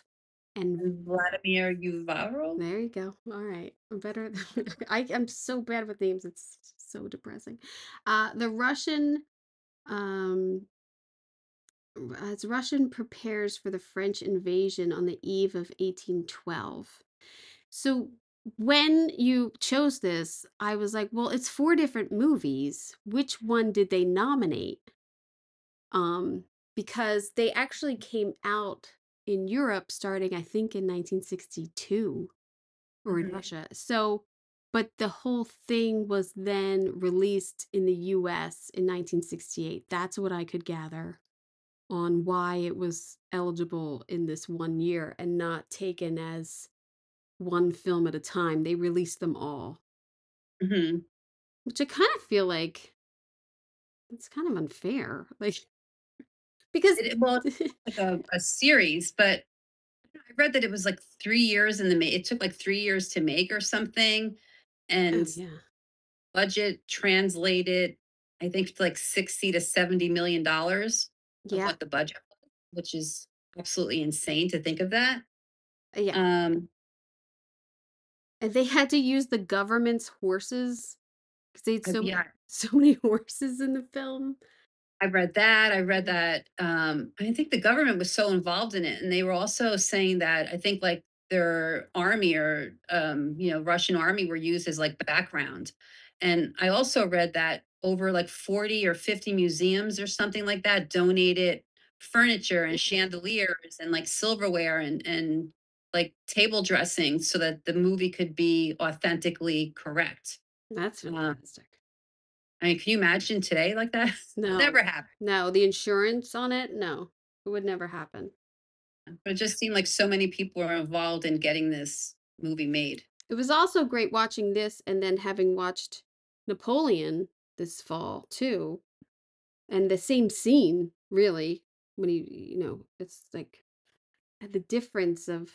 Speaker 2: and
Speaker 3: and Vladimir Uvarov.
Speaker 2: there you go. All right, I'm better. I'm so bad with names. It's so depressing. The Russian, um, as Russian prepares for the French invasion on the eve of 1812. So when you chose this, I was like, well, it's four different movies. Which one did they nominate? Um, because they actually came out in Europe starting, I think, in 1962 or in
Speaker 3: Mhm,
Speaker 2: Russia. So, but the whole thing was then released in the US in 1968. That's what I could gather on why it was eligible in this one year and not taken as one film at a time. They released them all,
Speaker 3: mhm.
Speaker 2: which I kind of feel like it's kind of unfair. Like, because
Speaker 3: Well, it's like a series, but I read that it was like 3 years in the it took like 3 years to make or something,
Speaker 2: oh
Speaker 3: and
Speaker 2: yeah.
Speaker 3: budget translated, I think, to like 60 to $70 million of
Speaker 2: Yeah.
Speaker 3: what the budget was, which is absolutely insane to think of that.
Speaker 2: Yeah.
Speaker 3: Um,
Speaker 2: And they had to use the government's horses because they had
Speaker 3: yeah,
Speaker 2: so many horses in the film.
Speaker 3: I read that. I read
Speaker 2: Yeah.
Speaker 3: that, I think the government was so involved in it, and they were also saying that I think, like, their army or, Russian army were used as, like, background. And I also read that over, like, 40 or 50 museums or something like that donated furniture and chandeliers and, like, silverware and, like, table dressing so that the movie could be authentically correct.
Speaker 2: That's
Speaker 3: Um,
Speaker 2: fantastic.
Speaker 3: I mean, can you imagine today like that?
Speaker 2: No.
Speaker 3: Never happened.
Speaker 2: No, the insurance on it, no. It would never happen.
Speaker 3: But it just seemed like so many people were involved in getting this movie made.
Speaker 2: It was also great watching this and then having watched Napoleon this fall too, and the same scene, really, when it's like the difference of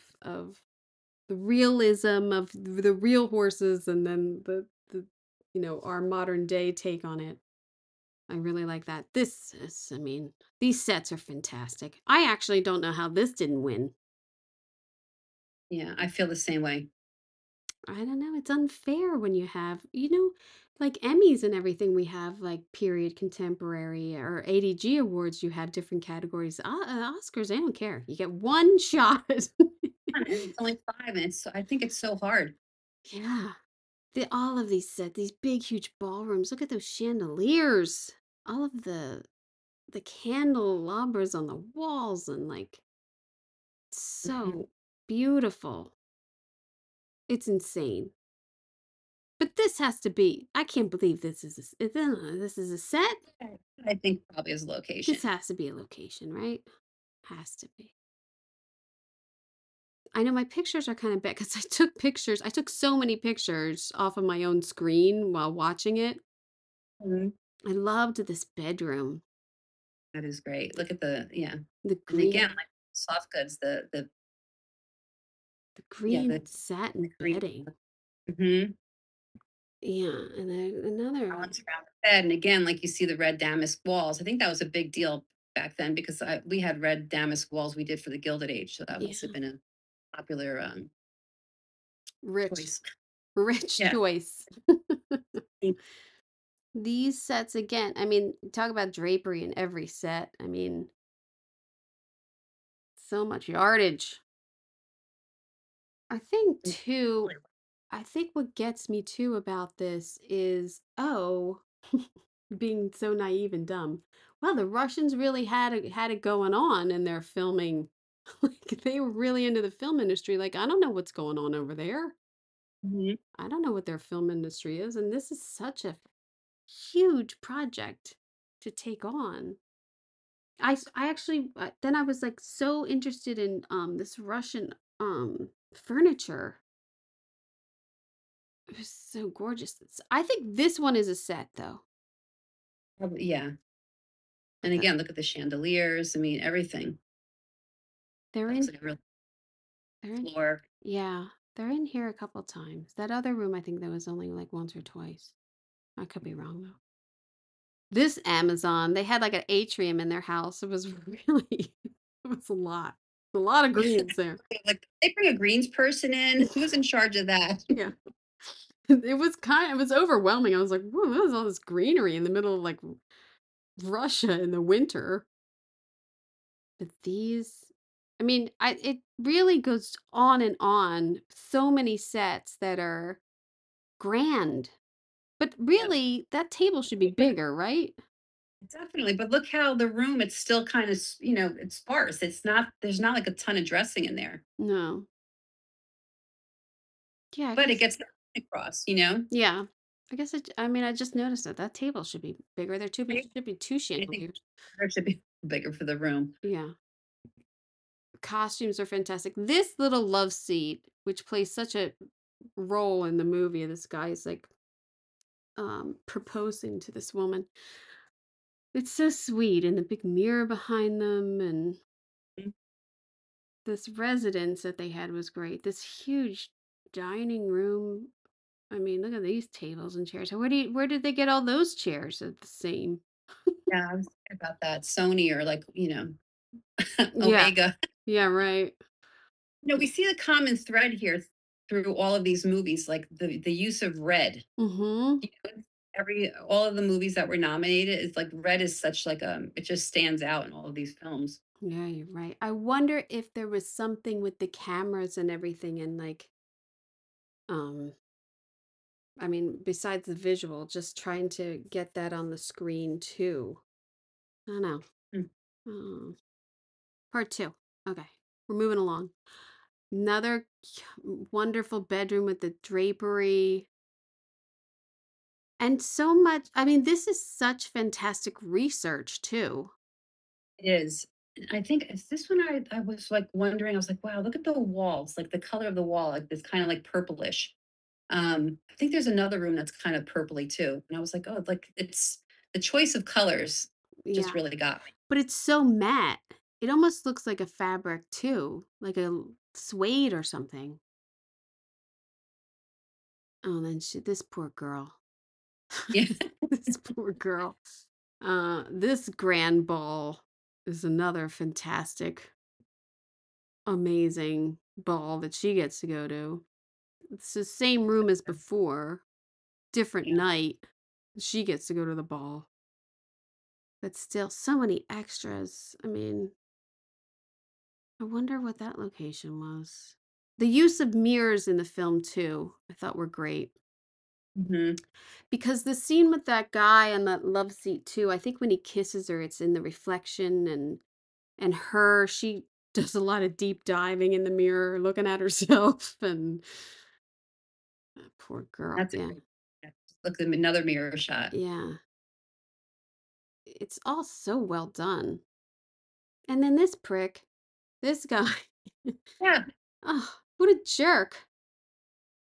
Speaker 2: the realism of the real horses and then the our modern day take on it. I really like that. I mean, these sets are fantastic. I actually don't know how this didn't win.
Speaker 3: Yeah, I feel the same way.
Speaker 2: I don't know. It's unfair when you have, like Emmys and everything. We have like period, contemporary, or ADG awards. You have different categories. Oscars, they don't care. You get one shot.
Speaker 3: And it's only 5, and I think it's so hard.
Speaker 2: Yeah. All of these sets, these big, huge ballrooms. Look at those chandeliers. All of the candelabras on the walls and like
Speaker 3: Mhm.
Speaker 2: so beautiful. It's insane. But this has to be. I can't believe this is a set.
Speaker 3: I think probably is
Speaker 2: This
Speaker 3: location.
Speaker 2: has to be a location, right? Has to be. I know my pictures are kind of bad because I took pictures. I took so many pictures off of my own screen while watching it.
Speaker 3: Mhm.
Speaker 2: I loved this bedroom.
Speaker 3: That is great. Look at the yeah.
Speaker 2: The
Speaker 3: And again,
Speaker 2: green,
Speaker 3: like soft goods, the
Speaker 2: the
Speaker 3: yeah,
Speaker 2: green
Speaker 3: the
Speaker 2: satin
Speaker 3: green.
Speaker 2: bedding.
Speaker 3: Mhm.
Speaker 2: Yeah, and then another.
Speaker 3: Balance around the bed, and again, like you see the red damask walls. I think that was a big deal back then because we had red damask walls we did for the Gilded Age, so that must have
Speaker 2: Yeah,
Speaker 3: been a popular
Speaker 2: rich,
Speaker 3: choice.
Speaker 2: rich
Speaker 3: Yeah.
Speaker 2: choice. These sets again, I mean, talk about drapery in every set. I mean, so much yardage. I think too, I think what gets me too about this is, oh, being so naive and dumb. Well, the Russians really had it going on in their filming. Like they were really into the film industry. Like I don't know what's going on over there.
Speaker 3: Mhm.
Speaker 2: I don't know what their film industry is, and this is such a huge project to take on. I actually then I was like so interested in this Russian furniture. It was so gorgeous. I think this one is a set though.
Speaker 3: Probably, yeah.
Speaker 2: But
Speaker 3: And again, look at the chandeliers. I mean, everything.
Speaker 2: they're
Speaker 3: That looks
Speaker 2: in
Speaker 3: like a real
Speaker 2: they're in
Speaker 3: floor.
Speaker 2: yeah, they're in here a couple times. That other room I think there was only like once or twice. I could be wrong though. This Amazon, they had like an atrium in their house. It was really it was a lot. A lot of greens there.
Speaker 3: Like they bring a greens person in. Who's in charge of that?
Speaker 2: Yeah. It was overwhelming. I was like, "Whoa, what is all this greenery in the middle of like Russia in the winter?" But these, I mean, it really goes on and on. So many sets that are grand. But
Speaker 3: Yeah,
Speaker 2: really, that table should be bigger, right?
Speaker 3: definitely. But look how the room, it's still kind of, it's sparse. It's not, there's not like a ton of dressing in there,
Speaker 2: No. Yeah, I
Speaker 3: but it
Speaker 2: guess.
Speaker 3: gets the point across.
Speaker 2: Yeah. I mean, I just noticed that that table should be bigger. There
Speaker 3: I
Speaker 2: should be two
Speaker 3: I think
Speaker 2: chandeliers.
Speaker 3: it should be bigger for the room.
Speaker 2: Yeah. Costumes are fantastic. This little love seat, which plays such a role in the movie, this guy is like proposing to this woman. It's so sweet, and the big mirror behind them, and
Speaker 3: Mm.
Speaker 2: this residence that they had was great. This huge dining room. I mean, look at these tables and chairs. Where did they get all those chairs at the same?
Speaker 3: Yeah, I was thinking about that. Sony or like,
Speaker 2: Yeah.
Speaker 3: Omega.
Speaker 2: Yeah, right.
Speaker 3: We see the common thread here through all of these movies, like the use of red.
Speaker 2: Mhm.
Speaker 3: You know, every all of the movies that were nominated is like red is such like it just stands out in all of these films.
Speaker 2: Yeah, you're right. I wonder if there was something with the cameras and everything and like um I mean, besides the visual, just trying to get that on the screen too. I don't know.
Speaker 3: Mm.
Speaker 2: Oh, part two. Okay, we're moving along. Another wonderful bedroom with the drapery and so much. I mean, this is such fantastic research too.
Speaker 3: It is. And I think is this one I was like wondering, I was like, wow, look at the walls, like the color of the wall, like this kind of like purplish. I think there's another room that's kind of purpley too. And I was like, oh, like it's the choice of colors just
Speaker 2: Yeah,
Speaker 3: really got me.
Speaker 2: but it's so matte. It almost looks like a fabric too, like a suede or something. Oh, and then this poor girl.
Speaker 3: Yeah.
Speaker 2: This poor girl. This grand ball is another fantastic, amazing ball that she gets to go to. It's the same room as before, different
Speaker 3: Yeah.
Speaker 2: night. She gets to go to the ball, but still so many extras. I mean, I wonder what that location was. The use of mirrors in the film too, I thought were great.
Speaker 3: Hmm.
Speaker 2: Because the scene with that guy on that love seat too, I think when he kisses her, it's in the reflection and her, she does a lot of deep diving in the mirror, looking at herself and poor girl.
Speaker 3: That's a
Speaker 2: Yeah.
Speaker 3: great. Yeah, look at another mirror shot.
Speaker 2: Yeah. It's all so well done. And then this prick, this guy.
Speaker 3: Yeah.
Speaker 2: Oh, what a jerk.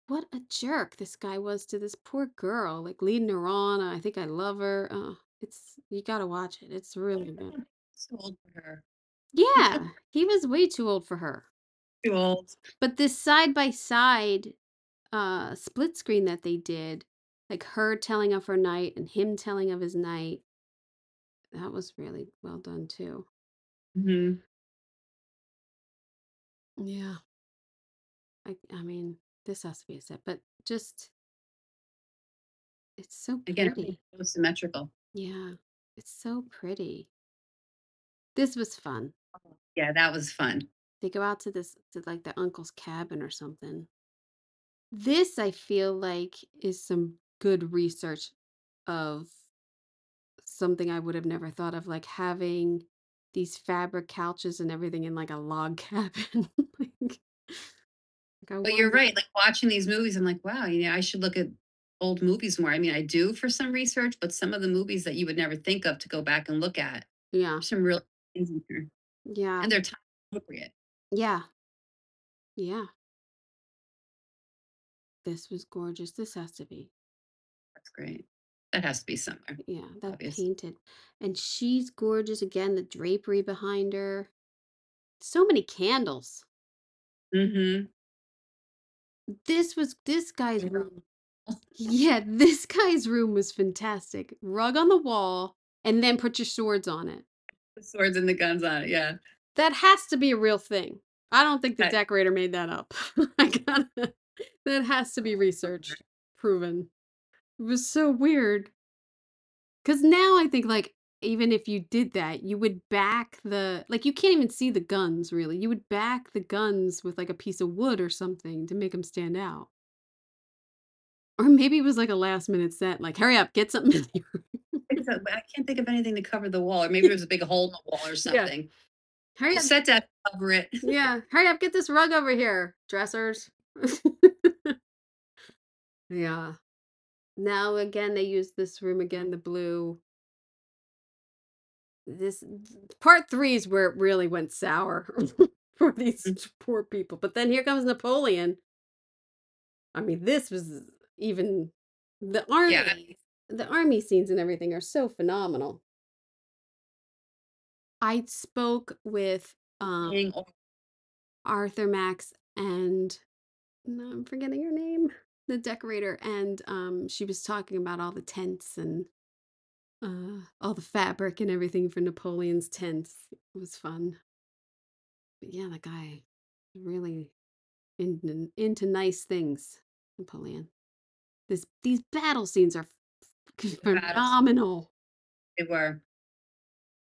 Speaker 2: What a jerk this guy was to this poor girl, like leading her on. I think I love her. It's you got to watch it. It's really good.
Speaker 3: So old for her.
Speaker 2: Yeah, he was way too old for her.
Speaker 3: Too old.
Speaker 2: But this side by side split screen that they did, like her telling of her night and him telling of his night, that was really well done too.
Speaker 3: Hmm.
Speaker 2: Yeah. I mean, this has to be a set, but just it's so
Speaker 3: Again, everything's
Speaker 2: pretty.
Speaker 3: so symmetrical.
Speaker 2: Yeah. It's so pretty. This was fun.
Speaker 3: Yeah, that was fun.
Speaker 2: They go out to to like the uncle's cabin or something. This I feel like is some good research of something I would have never thought of, like having these fabric couches and everything in like a log cabin. like, like I
Speaker 3: But you're
Speaker 2: wonder.
Speaker 3: right, like, watching these movies, I'm like, "Wow, I should look at old movies more." I mean, I do for some research, but some of the movies that you would never think of to go back and look at,
Speaker 2: Yeah.
Speaker 3: there's some real things in here,
Speaker 2: Yeah.
Speaker 3: and they're time appropriate.
Speaker 2: Yeah. Yeah. This was gorgeous. This has to be.
Speaker 3: That's great. That has to be somewhere,
Speaker 2: Yeah, that
Speaker 3: obvious.
Speaker 2: painted. And she's gorgeous again, the drapery behind her. So many candles.
Speaker 3: Mhm.
Speaker 2: This guy's room. Yeah, this guy's room was fantastic. Rug on the wall, and then put your swords on it.
Speaker 3: The swords and the guns on it, yeah.
Speaker 2: That has to be a real thing. I don't think the
Speaker 3: I
Speaker 2: decorator made that up. I gotta, that has to be researched, proven. It was so weird. Because now I think, like, even if you did that, you would back the, like, you can't even see the guns, really. You would back the guns with, like, a piece of wood or something to make them stand out. Or maybe it was, like, a last minute set, like, "Hurry up, get something in here."
Speaker 3: I can't think of anything to cover the wall, or maybe there's a big hole in the wall or
Speaker 2: Yeah.
Speaker 3: something.
Speaker 2: "Hurry
Speaker 3: Well,
Speaker 2: up."
Speaker 3: set that cover it.
Speaker 2: Yeah. "Hurry up, get this rug over here, dressers." Yeah. Now again, they use this room again, the blue. This part 3 is where it really went sour for these poor people. But then here comes Napoleon. I mean, this was even the
Speaker 3: Yeah,
Speaker 2: army. The army scenes and everything are so phenomenal. I spoke with
Speaker 3: being all
Speaker 2: Arthur Max and no, I'm forgetting her name, the decorator, and she was talking about all the tents and all the fabric and everything for Napoleon's tents. It was fun. But yeah, that guy really into nice things, Napoleon. These battle scenes are
Speaker 3: battles.
Speaker 2: phenomenal.
Speaker 3: They were.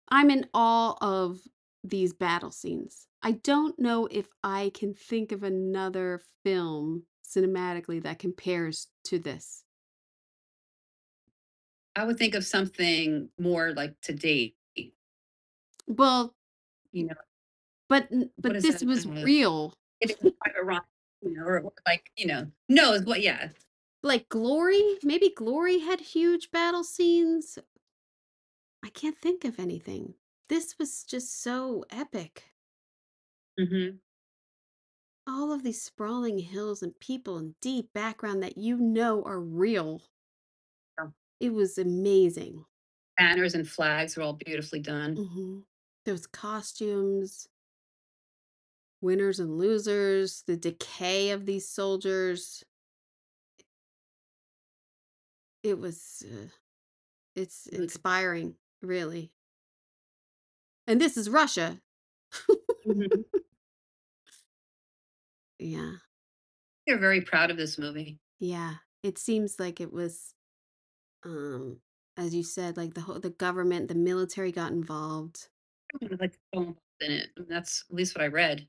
Speaker 2: I'm in awe of these battle scenes. I don't know if I can think of another film cinematically that compares to this.
Speaker 3: I would think of something more like to date,
Speaker 2: Well,
Speaker 3: you know, what
Speaker 2: but
Speaker 3: is
Speaker 2: this
Speaker 3: that?
Speaker 2: was real.
Speaker 3: It is Private Ryan, or like, no, is what, yeah.
Speaker 2: Like Glory, maybe Glory had huge battle scenes. I can't think of anything. This was just so epic.
Speaker 3: Mhm.
Speaker 2: All of these sprawling hills and people and deep background that you know are real.
Speaker 3: Yeah.
Speaker 2: It was amazing.
Speaker 3: Banners and flags were all beautifully done.
Speaker 2: Those costumes, winners and losers, the decay of these soldiers. It was, it's
Speaker 3: Look.
Speaker 2: inspiring, really. And this is Russia.
Speaker 3: Mhm.
Speaker 2: Yeah,
Speaker 3: They're very proud of this movie.
Speaker 2: yeah. It seems like it was, um, as you said, like the government, the military got involved.
Speaker 3: Like, so involved in it. That's at least what I read.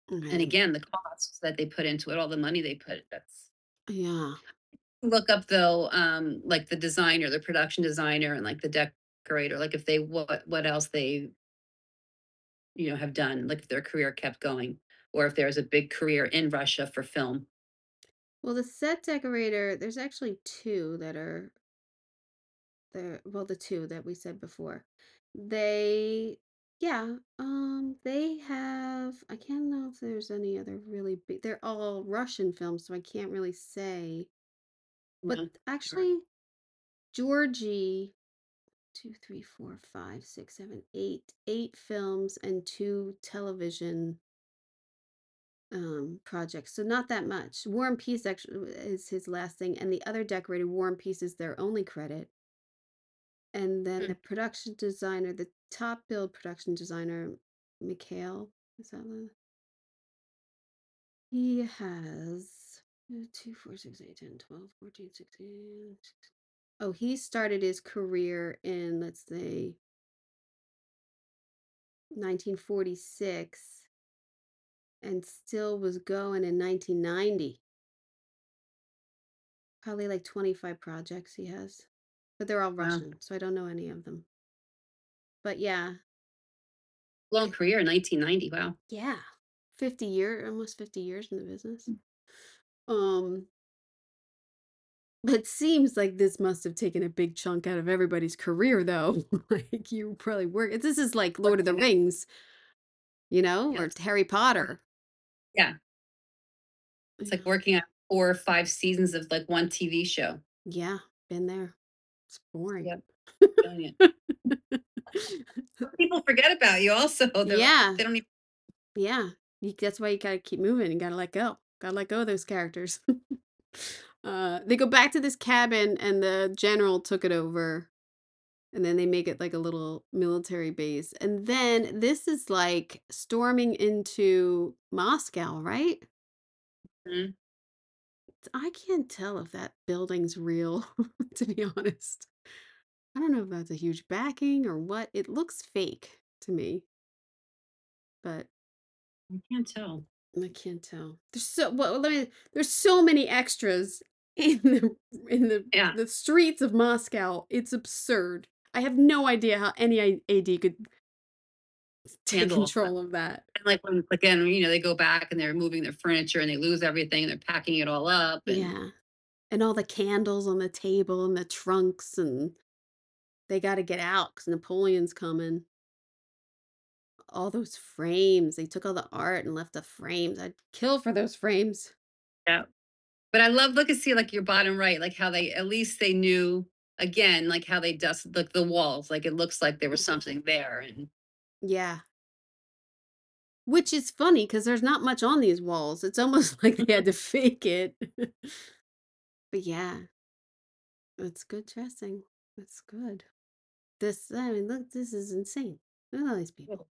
Speaker 3: And
Speaker 2: And
Speaker 3: again, the costs that they put into it, all the money they put, that's
Speaker 2: yeah.
Speaker 3: look up though, like the designer, the production designer and like the decorator, like if they what else they, have done, like if their career kept going, or if there's a big career in Russia for film.
Speaker 2: Well, the set decorator, there's actually two that are there. Well, the two that we said before. They, yeah, they have, I can't know if there's any other really big, they're all Russian films, so I can't really say. But
Speaker 3: Yeah. Sure.
Speaker 2: actually, Georgie, two, three, four, five, six, seven, eight films and two television projects, so not that much. War and Peace actually is his last thing, and the other decorated War and Peace is their only credit. And then
Speaker 3: Hmm.
Speaker 2: the production designer, the top build production designer, Mikhail, is that the, he has 2, 4, 6, 8, 10, 12, 14, 16. Oh, he started his career in, let's say, 1946 and still was going in 1990. Probably like 25 projects he has. but they're all
Speaker 3: Wow.
Speaker 2: Russian, so I don't know any of them. But yeah,
Speaker 3: Long career in 1990. Wow.
Speaker 2: yeah, almost 50 years in the business. Um, but it seems like this must have taken a big chunk out of everybody's career, though. Like you probably work. This is like Lord of the
Speaker 3: Working out.
Speaker 2: Rings, or
Speaker 3: Yes.
Speaker 2: Harry Potter.
Speaker 3: Yeah. It's like
Speaker 2: Yeah,
Speaker 3: working on 4 or 5 seasons of like one TV show.
Speaker 2: yeah, been there. It's boring.
Speaker 3: Yep. Brilliant. People forget about you also.
Speaker 2: Yeah,
Speaker 3: They don't even.
Speaker 2: yeah. That's why you gotta keep moving. You gotta let go. Gotta let go of those characters. They go back to this cabin, and the general took it over, and then they make it like a little military base. And then this is like storming into Moscow, right?
Speaker 3: Mhm.
Speaker 2: I can't tell if that building's real, to be honest. I don't know if that's a huge backing or what. It looks fake to me, but
Speaker 3: I can't tell.
Speaker 2: I can't tell. There's so many extras in
Speaker 3: Yeah.
Speaker 2: the streets of Moscow. It's absurd. I have no idea how any AD could take
Speaker 3: Handle all that.
Speaker 2: control of that.
Speaker 3: And like when again, they go back and they're moving their furniture and they lose everything and they're packing it all up and
Speaker 2: Yeah. And all the candles on the table and the trunks, and they got to get out because Napoleon's coming. All those frames. They took all the art and left the frames. I'd kill for those frames.
Speaker 3: yeah. But I love look and see like your bottom right, like how they at least they knew again, like how they dusted like the walls. Like it looks like there was something there. And
Speaker 2: Yeah. Which is funny because there's not much on these walls. It's almost like they had to fake it. But yeah, it's good dressing. It's good. I mean, look, this is insane. Look at all these people.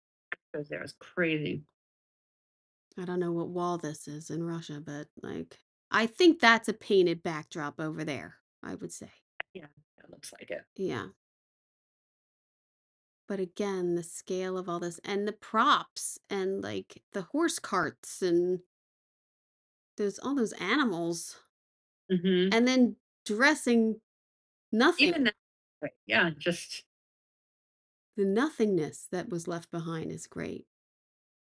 Speaker 3: because there was crazy.
Speaker 2: I don't know what wall this is in Russia, but like, I think that's a painted backdrop over there, I would say.
Speaker 3: Yeah, it looks like it.
Speaker 2: Yeah. But again, the scale of all this and the props and like the horse carts and all those animals,
Speaker 3: Hmm.
Speaker 2: and then dressing
Speaker 3: Even
Speaker 2: nothing.
Speaker 3: that, right, yeah, just
Speaker 2: The nothingness that was left behind is great.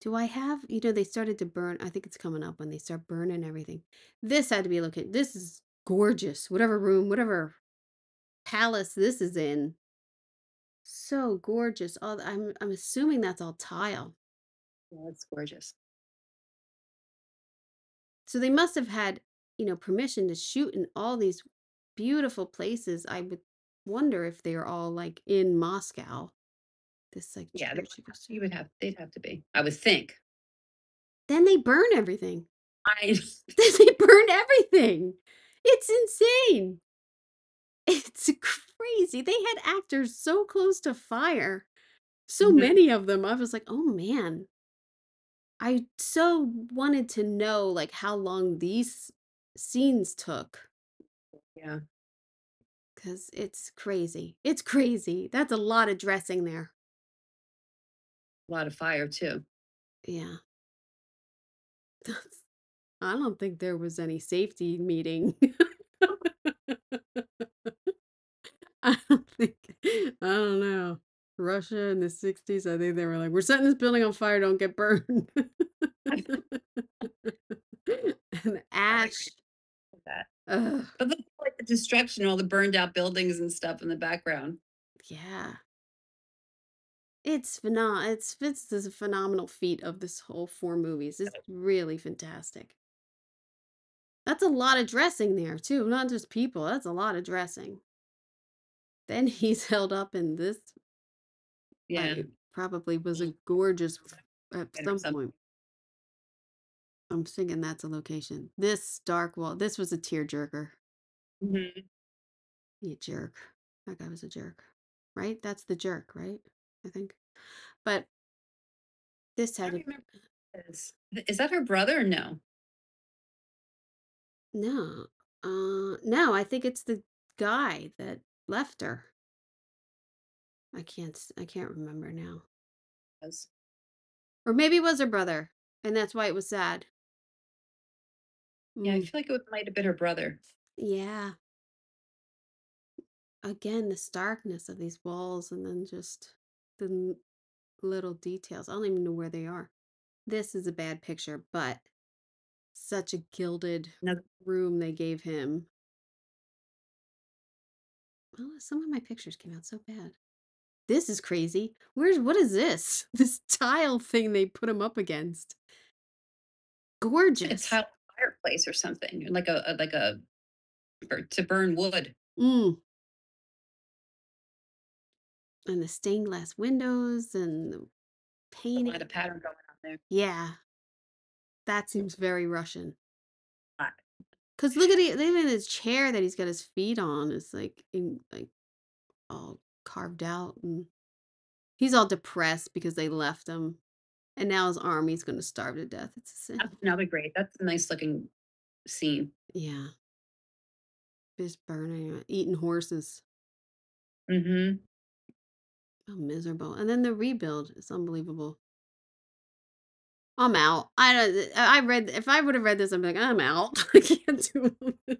Speaker 2: Do I have, they started to burn. I think it's coming up when they start burning everything. This had to be looking, this is gorgeous. Whatever room, whatever palace this is in. So gorgeous. I'm assuming that's all tile.
Speaker 3: yeah, it's gorgeous.
Speaker 2: So they must have had, permission to shoot in all these beautiful places. I would wonder if they're all like in Moscow. This like
Speaker 3: Yeah,
Speaker 2: church you go to.
Speaker 3: you would have they'd have to be. I would think.
Speaker 2: Then they burn everything.
Speaker 3: I
Speaker 2: Then they burn everything. It's insane. It's crazy. They had actors so close to fire. So
Speaker 3: Mhm.
Speaker 2: many of them. I was like, "Oh man." I so wanted to know like how long these scenes took,
Speaker 3: Yeah,
Speaker 2: cuz it's crazy. It's crazy. That's a lot of dressing there.
Speaker 3: a lot of fire too.
Speaker 2: Yeah. I don't think there was any safety meeting. I don't know. Russia in the 60s, I think they were like, "We're setting this building on fire, don't get burned." And
Speaker 3: I would
Speaker 2: ash.
Speaker 3: agree with that.
Speaker 2: Ugh,
Speaker 3: But look like the destruction, all the burned out buildings and stuff in the background.
Speaker 2: yeah. It's a phenomenal feat of this whole 4 movies. It's really fantastic. That's a lot of dressing there too, not just people. That's a lot of dressing. Then he's held up in this.
Speaker 3: Yeah,
Speaker 2: I probably was a gorgeous at
Speaker 3: or
Speaker 2: some
Speaker 3: something.
Speaker 2: point. I'm thinking that's a location. This dark wall. This was a tearjerker.
Speaker 3: Mhm.
Speaker 2: You jerk. That guy was a jerk, right? That's the jerk, right? I think. But this
Speaker 3: I
Speaker 2: had
Speaker 3: don't
Speaker 2: a
Speaker 3: remember who it is that her brother or no?
Speaker 2: no. No. I think it's the guy that left her. I can't remember now.
Speaker 3: Yes.
Speaker 2: Or maybe it was her brother, and that's why it was sad.
Speaker 3: Yeah, I
Speaker 2: Mm,
Speaker 3: feel like it might have been her brother.
Speaker 2: yeah. again, the starkness of these walls and then just the little details. I don't even know where they are. This is a bad picture, but such a gilded
Speaker 3: No,
Speaker 2: room they gave him. Oh, some of my pictures came out so bad. This is crazy. What is this? This tile thing they put him up against.
Speaker 3: like a
Speaker 2: Gorgeous.
Speaker 3: tile fireplace or something, like a to burn wood.
Speaker 2: Mm. And the stained glass windows and the
Speaker 3: A
Speaker 2: painting.
Speaker 3: lot of pattern going on there.
Speaker 2: Yeah, that seems very Russian.
Speaker 3: Uh,
Speaker 2: Cause look at it, even his chair that he's got his feet on is like all carved out, and he's all depressed because they left him, and now his army's gonna starve to death. It's a sin.
Speaker 3: That's another great. That's a nice looking scene.
Speaker 2: Yeah, just burning, eating horses.
Speaker 3: Mm-hmm.
Speaker 2: Oh, miserable. And then the rebuild is unbelievable. I'm out. I don't. I read. If I would have read this, I'd be like, I'm out. I can't do all this.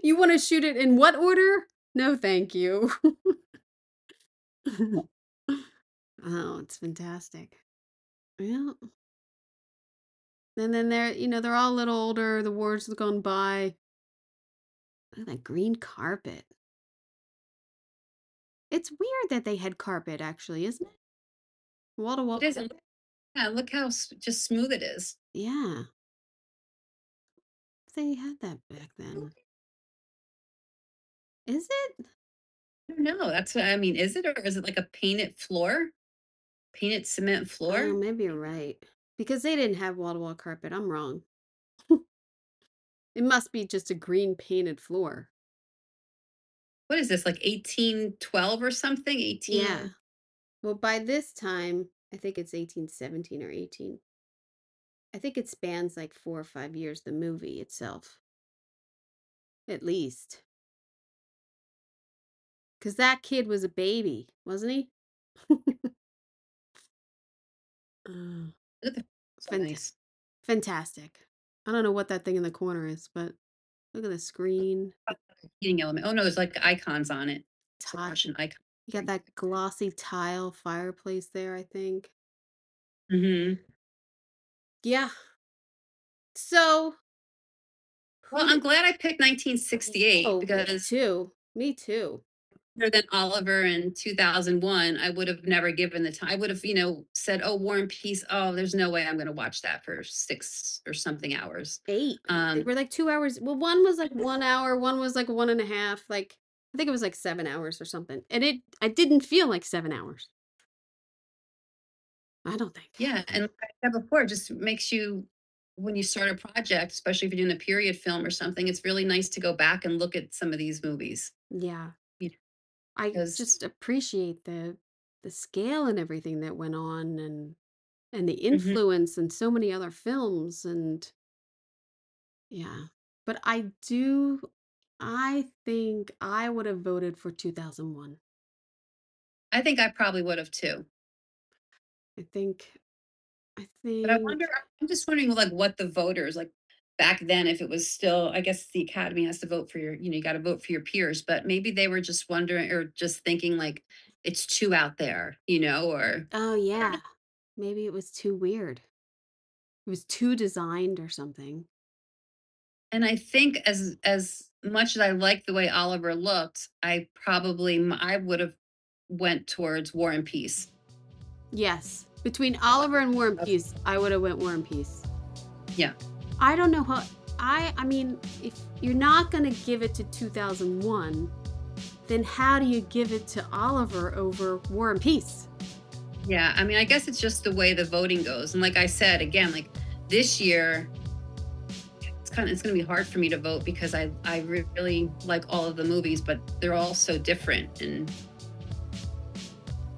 Speaker 2: You want to shoot it in what order? No, thank you. Oh, it's fantastic. Yeah. And then they're all a little older. The war's gone by. Look at that green carpet. It's weird that they had carpet, actually, isn't it? Wall to wall.
Speaker 3: It is. Yeah, look how just smooth it is.
Speaker 2: Yeah. They had that back then. Is it?
Speaker 3: I don't know. That's what I mean. Is it, or is it like a painted floor? Painted cement
Speaker 2: Oh,
Speaker 3: floor?
Speaker 2: maybe you're right. Because they didn't have wall to wall carpet. I'm wrong. It must be just a green painted floor.
Speaker 3: What is this, like 1812 or something?
Speaker 2: Yeah.
Speaker 3: 18.
Speaker 2: Well, by this time, I think it's 1817 or 18. I think it spans like 4 or 5 years, the movie itself. At least. Because that kid was a baby, wasn't he? Uh,
Speaker 3: Look at the so
Speaker 2: fant-
Speaker 3: nice.
Speaker 2: Fantastic. I don't know what that thing in the corner is, but look at the screen.
Speaker 3: Heating element. Oh no, there's like icons on it. It's a
Speaker 2: Tile.
Speaker 3: Russian icon.
Speaker 2: You got that glossy tile fireplace there, I think.
Speaker 3: Mm-hmm.
Speaker 2: Yeah. So,
Speaker 3: Well,
Speaker 2: who
Speaker 3: I'm
Speaker 2: did.
Speaker 3: glad I picked 1968
Speaker 2: Oh, me
Speaker 3: because
Speaker 2: too. Me too.
Speaker 3: other than Oliver in 2001, I would have never given the time. I would have, said, "Oh, War and Peace. Oh, there's no way I'm going to watch that for 6 or something hours."
Speaker 2: 8. They
Speaker 3: Um,
Speaker 2: were like 2 hours. Well, one was like 1 hour, one was like 1.5. Like, I think it was like 7 hours or something. And I didn't feel like 7 hours. I don't think.
Speaker 3: yeah, and like I said before, it just makes you, when you start a project, especially if you're doing a period film or something, it's really nice to go back and look at some of these movies.
Speaker 2: Yeah.
Speaker 3: You know,
Speaker 2: I
Speaker 3: because
Speaker 2: just appreciate the scale and everything that went on, and the
Speaker 3: Mhm.
Speaker 2: influence in so many other films, and yeah. But I think I would have voted for 2001.
Speaker 3: I think I probably would have too.
Speaker 2: I think I
Speaker 3: But I
Speaker 2: think
Speaker 3: wonder, I'm just wondering like what the voters like back then, if it was still, I guess the Academy has to vote for your, you got to vote for your peers, but maybe they were just wondering or just thinking like it's too out there, or
Speaker 2: oh
Speaker 3: I don't know.
Speaker 2: yeah, maybe it was too weird. It was too designed or something.
Speaker 3: And I think as much as I like the way Oliver looked, I would have went towards War and Peace.
Speaker 2: Yes, between Oliver and War and Peace, I would have went War and Peace.
Speaker 3: Yeah.
Speaker 2: I don't know how. I mean, if you're not gonna give it to 2001, then how do you give it to Oliver over War and Peace?
Speaker 3: Yeah, I mean, I guess it's just the way the voting goes. And like I said, again, like this year, it's going to be hard for me to vote because I really like all of the movies, but they're all so different. And,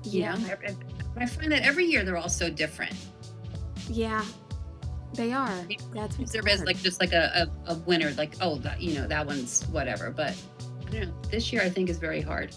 Speaker 2: Yeah,
Speaker 3: I find that every year they're all so different.
Speaker 2: yeah, they are. That's what's
Speaker 3: There is
Speaker 2: hard.
Speaker 3: like just like a winner, like, oh, that, that one's whatever. But I don't know, this year I think is very hard.